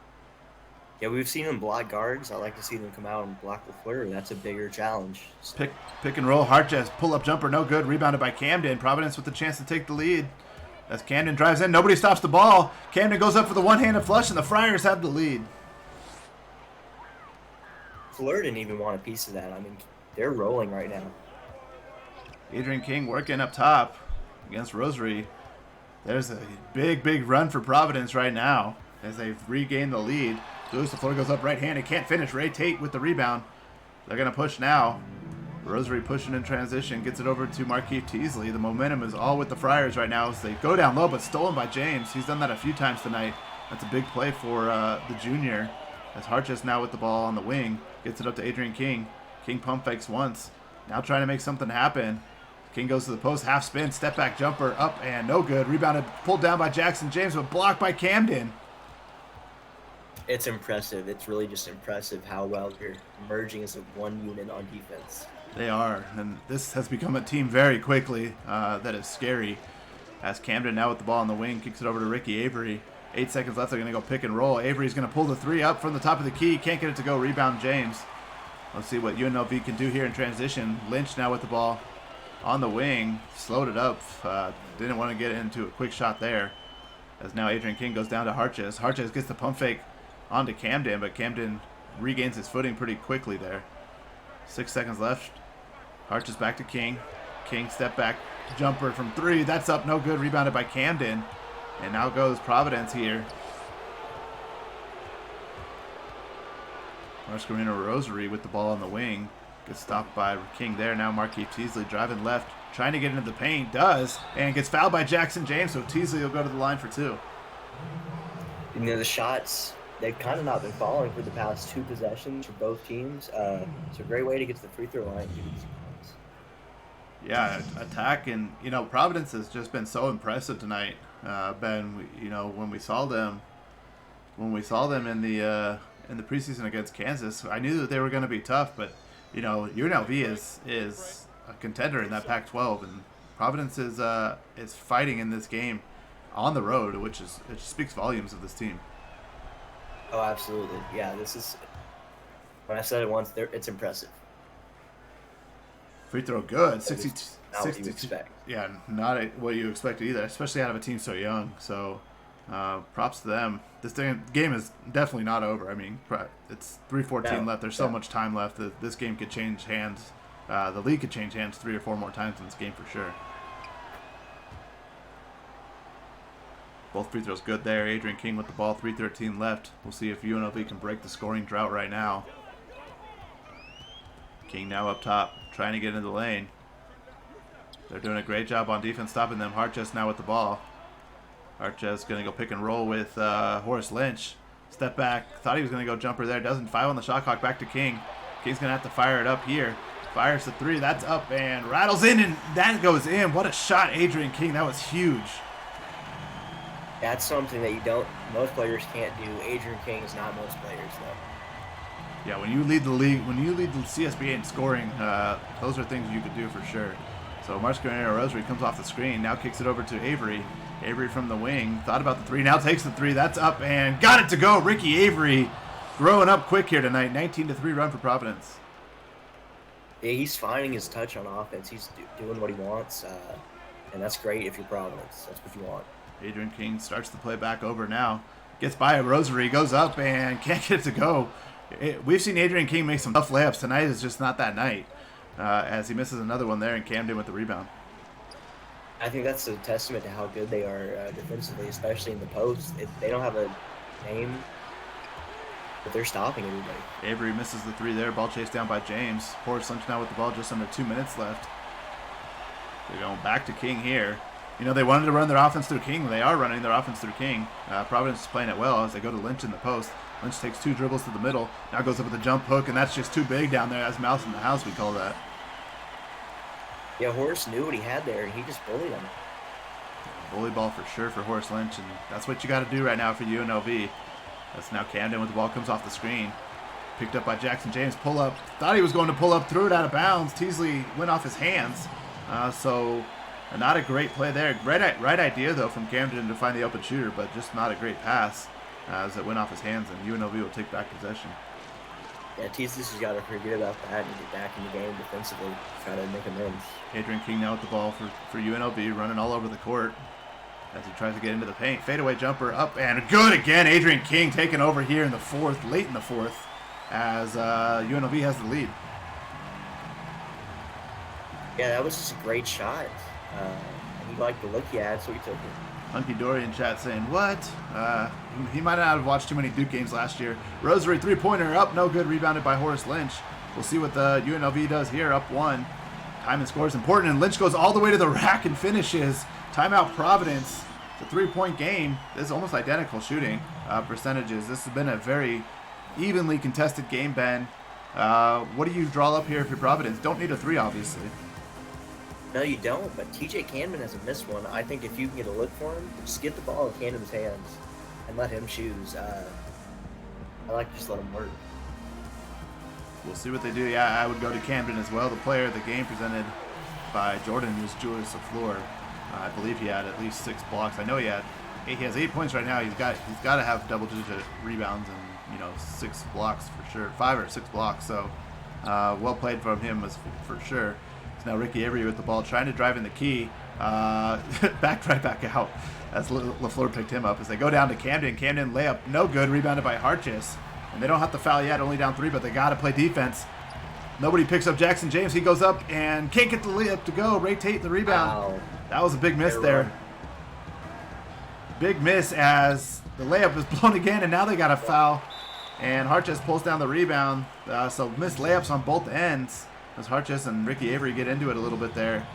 Yeah, we've seen them block guards. I like to see them come out and block LaFleur. That's a bigger challenge. So. Pick and roll. Hartjes pull-up jumper, no good. Rebounded by Camden. Providence with the chance to take the lead. As Camden drives in, nobody stops the ball. Camden goes up for the one-handed flush, and the Friars have the lead. LaFleur didn't even want a piece of that. I mean, they're rolling right now. Adrian King working up top against Rosary. There's a big run for Providence right now as they've regained the lead. Louis LaFleur goes up right-handed, can't finish. Ray Tate with the rebound. They're going to push now. Rosary pushing in transition, gets it over to Markeith Teasley. The momentum is all with the Friars right now as they go down low, but stolen by James. He's done that a few times tonight. That's a big play for the junior. As Hartjes now with the ball on the wing, gets it up to Adrian King. King pump fakes once. Now trying to make something happen. King goes to the post, half spin, step back jumper, up and no good. Rebounded, pulled down by Jackson James, but blocked by Camden. It's impressive. It's really just impressive how well they're emerging as a one unit on defense. They are, and this has become a team very quickly that is scary. As Camden now with the ball on the wing, kicks it over to Ricky Avery. 8 seconds left, they're going to go pick and roll. Avery's going to pull the three up from the top of the key. Can't get it to go, rebound James. Let's see what UNLV can do here in transition. Lynch now with the ball on the wing, slowed it up. Didn't want to get into a quick shot there. As now Adrian King goes down to Hartjes. Hartjes gets the pump fake onto Camden, but Camden regains his footing pretty quickly there. 6 seconds left. Hartjes back to King. King step back jumper from three. That's up, no good. Rebounded by Camden. And now goes Providence here. Marcelino Rosary with the ball on the wing. Gets stopped by King there. Now Markeith Teasley driving left, trying to get into the paint. Does, and gets fouled by Jackson James, so Teasley will go to the line for two. You know, the shots, they've kind of not been falling for the past two possessions for both teams. It's a great way to get to the free throw line. Yeah, attack, and you know Providence has just been so impressive tonight. Ben, you know when we saw them in the preseason against Kansas, I knew that they were going to be tough, but you know UNLV is a contender in that Pac-12, and Providence is fighting in this game on the road, it speaks volumes of this team. Oh, absolutely. Yeah, this is, when I said it once, it's impressive. Free throw good. 60, not what you expect. Yeah, not what you expected either, especially out of a team so young. So props to them. This game is definitely not over. I mean, it's 3:14 left. There's so much time left that this game could change hands. The league could change hands 3 or 4 more times in this game for sure. Both free throws good there. Adrian King with the ball, 3:13 left. We'll see if UNLV can break the scoring drought right now. King now up top, trying to get into the lane. They're doing a great job on defense stopping them. Hartjes now with the ball. Hartjes going to go pick and roll with Horace Lynch. Step back. Thought he was going to go jumper there. Doesn't. 5 on the shot clock. Back to King. King's going to have to fire it up here. Fires the 3. That's up and rattles in, and that goes in. What a shot, Adrian King. That was huge. That's something that most players can't do. Adrian King is not most players, though. Yeah, when you lead the league, when you lead the CSBA in scoring, those are things you could do for sure. So Mascarenhas Rosary comes off the screen, now kicks it over to Avery. Avery from the wing, thought about the three, now takes the three. That's up and got it to go. Ricky Avery growing up quick here tonight. 19-3 run for Providence. Yeah, he's finding his touch on offense. He's doing what he wants, and that's great if you're Providence. That's what you want. Adrian King starts the play back over now. Gets by a Rosary, goes up and can't get it to go. We've seen Adrian King make some tough layups. Tonight is just not that night, as he misses another one there and Camden with the rebound. I think that's a testament to how good they are defensively, especially in the post. They don't have a name, but they're stopping everybody. Avery misses the three there. Ball chased down by James. Horace Lynch now with the ball, just under 2 minutes left. They're going back to King here. You know, they wanted to run their offense through King. They are running their offense through King. Providence is playing it well as they go to Lynch in the post. Lynch takes 2 dribbles to the middle. Now goes up with a jump hook, and that's just too big down there. That's mouse in the house, we call that. Yeah, Horace knew what he had there, and he just bullied him. Bully ball for sure for Horace Lynch, and that's what you got to do right now for UNLV. That's now Camden with the ball, comes off the screen. Picked up by Jackson James. Pull up. Thought he was going to pull up, threw it out of bounds. Teasley went off his hands. So not a great play there. Right idea, though, from Camden to find the open shooter, but just not a great pass as it went off his hands, and UNLV will take back possession. Yeah, Teasley's got to forget about that and get back in the game defensively, try to make amends. Adrian King now with the ball for UNLV, running all over the court as he tries to get into the paint. Fadeaway jumper up and good again. Adrian King taking over here in the fourth, late in the fourth, as UNLV has the lead. Yeah, that was just a great shot. He liked the look he had, so he took it. Hunky Dory in chat saying, what? He might not have watched too many Duke games last year. Rosary three-pointer up, no good, rebounded by Horace Lynch. We'll see what the UNLV does here, up 1. Time and score is important, and Lynch goes all the way to the rack and finishes. Timeout Providence. It's a 3-point game. This is almost identical shooting percentages. This has been a very evenly contested game, Ben. What do you draw up here if you're Providence? Don't need a 3, obviously. No, you don't, but TJ Canman hasn't missed one. I think if you can get a look for him, just get the ball in Canman's hands and let him choose. I like to just let him work. We'll see what they do. Yeah, I would go to Camden as well. The player of the game presented by Jordan was Julius LaFleur. I believe he had at least 6 blocks. I know he has 8 points right now. He's got to have double-digit rebounds and 6 blocks for sure, 5 or 6 blocks. So well played from him was for sure. Now Ricky Avery with the ball, trying to drive in the key. Backed right back out as LaFleur picked him up. As they go down to Camden. Camden layup, no good, rebounded by Harchis. And they don't have to foul yet, only down 3, but they got to play defense. Nobody picks up Jackson James. He goes up and can't get the layup to go. Ray Tate the rebound. Wow. That was a big miss there. Big miss as the layup is blown again, and now they got a foul. And Harchis pulls down the rebound. So missed layups on both ends. As Harchis and Ricky Avery get into it a little bit there.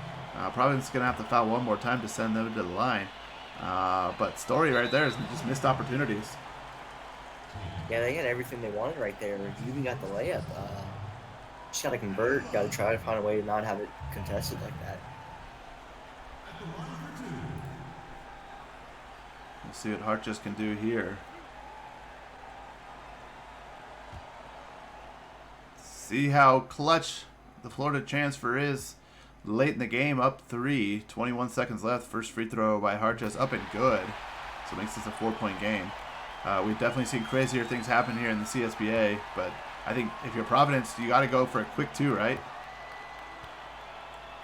Providence is going to have to foul one more time to send them to the line. But Story right there is just missed opportunities. Yeah, they had everything they wanted right there. You even got the layup. Just got to convert. Got to try to find a way to not have it contested like that. We'll see what Harchis can do here. See how clutch the Florida transfer is late in the game, up 3, 21 seconds left. First free throw by Harchis, up and good. So it makes this a 4-point game. We've definitely seen crazier things happen here in the CSBA, but I think if you're Providence, you got to go for a quick 2, right?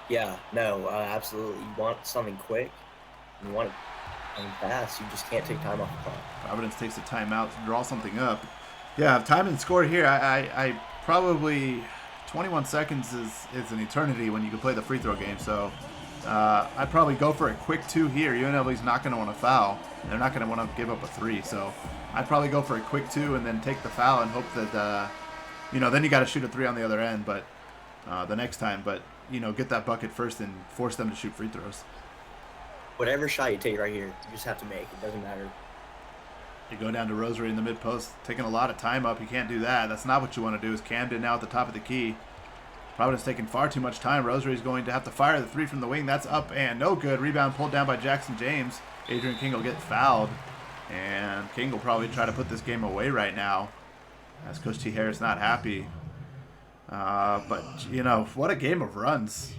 Yeah, no, absolutely. You want something quick. You want it fast. You just can't take time off the clock. Providence takes a timeout to draw something up. Yeah, time and score here. I probably 21 seconds is an eternity when you can play the free throw game. So I'd probably go for a quick 2 here. UNLV's not going to want to foul. They're not going to want to give up a 3. So I'd probably go for a quick 2 and then take the foul and hope that, then you got to shoot a 3 on the other end. But the next time, but get that bucket first and force them to shoot free throws. Whatever shot you take right here, you just have to make. It doesn't matter. You go down to Rosary in the mid-post, taking a lot of time up. You can't do that. That's not what you want to do. Is Camden now at the top of the key. Providence taking far too much time. Rosary's going to have to fire the 3 from the wing. That's up and no good. Rebound pulled down by Jackson James. Adrian King will get fouled. And King will probably try to put this game away right now, as Coach T. Harris not happy. But, what a game of runs,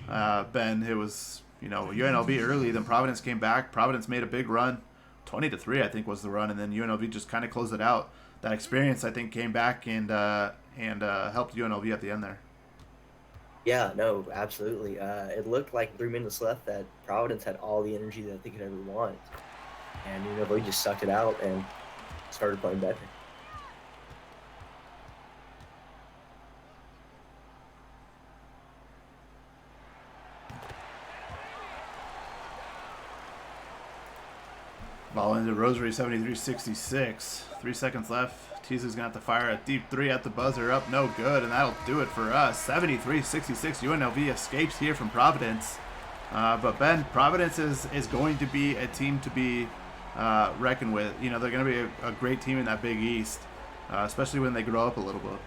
Ben. It was, UNLV early, then Providence came back. Providence made a big run. 20-3, I think, was the run, and then UNLV just kind of closed it out. That experience, I think, came back and helped UNLV at the end there. Yeah, no, absolutely. It looked like 3 minutes left that Providence had all the energy that they could ever want, and they just sucked it out and started playing better. Ball into Rosary, 73-66. 3 seconds left. Teasley's going to have to fire a deep three at the buzzer. Up, no good, and that'll do it for us. 73-66. UNLV escapes here from Providence. But, Ben, Providence is going to be a team to be reckoned with. They're going to be a great team in that Big East, especially when they grow up a little bit.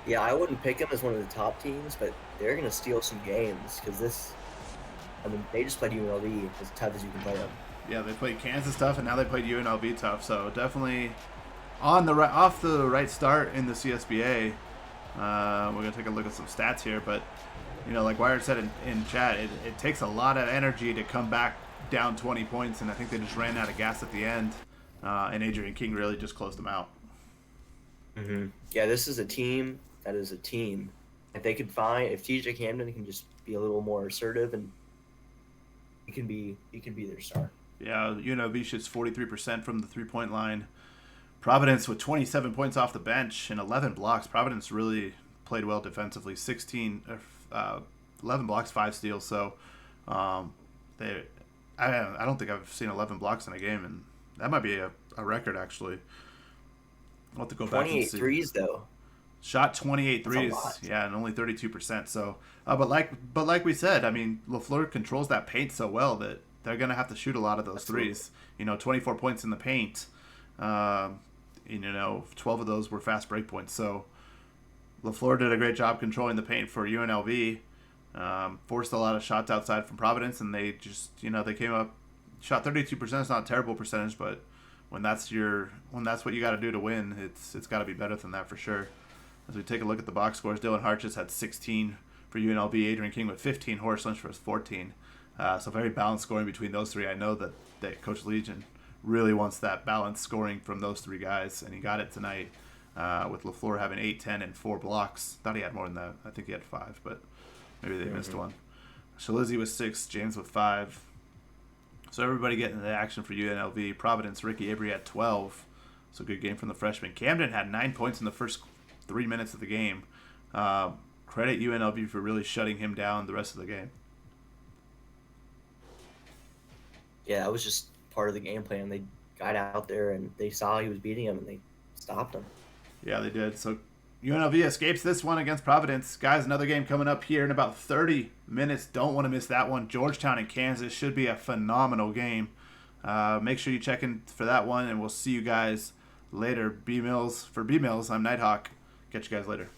Yeah, I wouldn't pick them as one of the top teams, but they're going to steal some games because they just played UNLV as tough as you can play them. Yeah, they played Kansas tough, and now they played UNLV tough. So definitely off the right start in the CSBA. We're gonna take a look at some stats here, but like Wired said in chat, it takes a lot of energy to come back down 20 points, and I think they just ran out of gas at the end, and Adrian King really just closed them out. Mm-hmm. Yeah, this is a team that is a team. If TJ Camden can just be a little more assertive, and he can be their star. Yeah, UNLV shoots 43% from the 3-point line. Providence with 27 points off the bench and 11 blocks. Providence really played well defensively. 11 blocks, 5 steals. So I don't think I've seen 11 blocks in a game, and that might be a record actually. I'll have to go back and see. 28 threes though. Shot 28 threes, yeah, and only 32%. So, but like we said, I mean, LaFleur controls that paint so well that they're gonna have to shoot a lot of those threes. 24 points in the paint. 12 of those were fast break points. So, LaFleur did a great job controlling the paint for UNLV. Forced a lot of shots outside from Providence, and they just, they came up, shot 32%. It's not a terrible percentage, but when that's what you got to do to win, it's got to be better than that for sure. As we take a look at the box scores, Dylan Harches had 16 for UNLV, Adrian King with 15, Horace Lynch was 14. So very balanced scoring between those three. I know that Coach Legion really wants that balanced scoring from those three guys, and he got it tonight with LaFleur having 8, 10, and 4 blocks. Thought he had more than that. I think he had 5, but maybe they missed one. Shalizzi with 6, James with 5. So everybody getting the action for UNLV. Providence, Ricky Avery had 12. So good game from the freshman. Camden had 9 points in the first 3 minutes of the game. Credit UNLV for really shutting him down the rest of the game. Yeah, that was just part of the game plan. They got out there and they saw he was beating him and they stopped him. Yeah, they did. So UNLV escapes this one against Providence. Guys, another game coming up here in about 30 minutes. Don't want to miss that one. Georgetown and Kansas should be a phenomenal game. Make sure you check in for that one, and we'll see you guys later. For B Mills, I'm Nighthawk. Catch you guys later.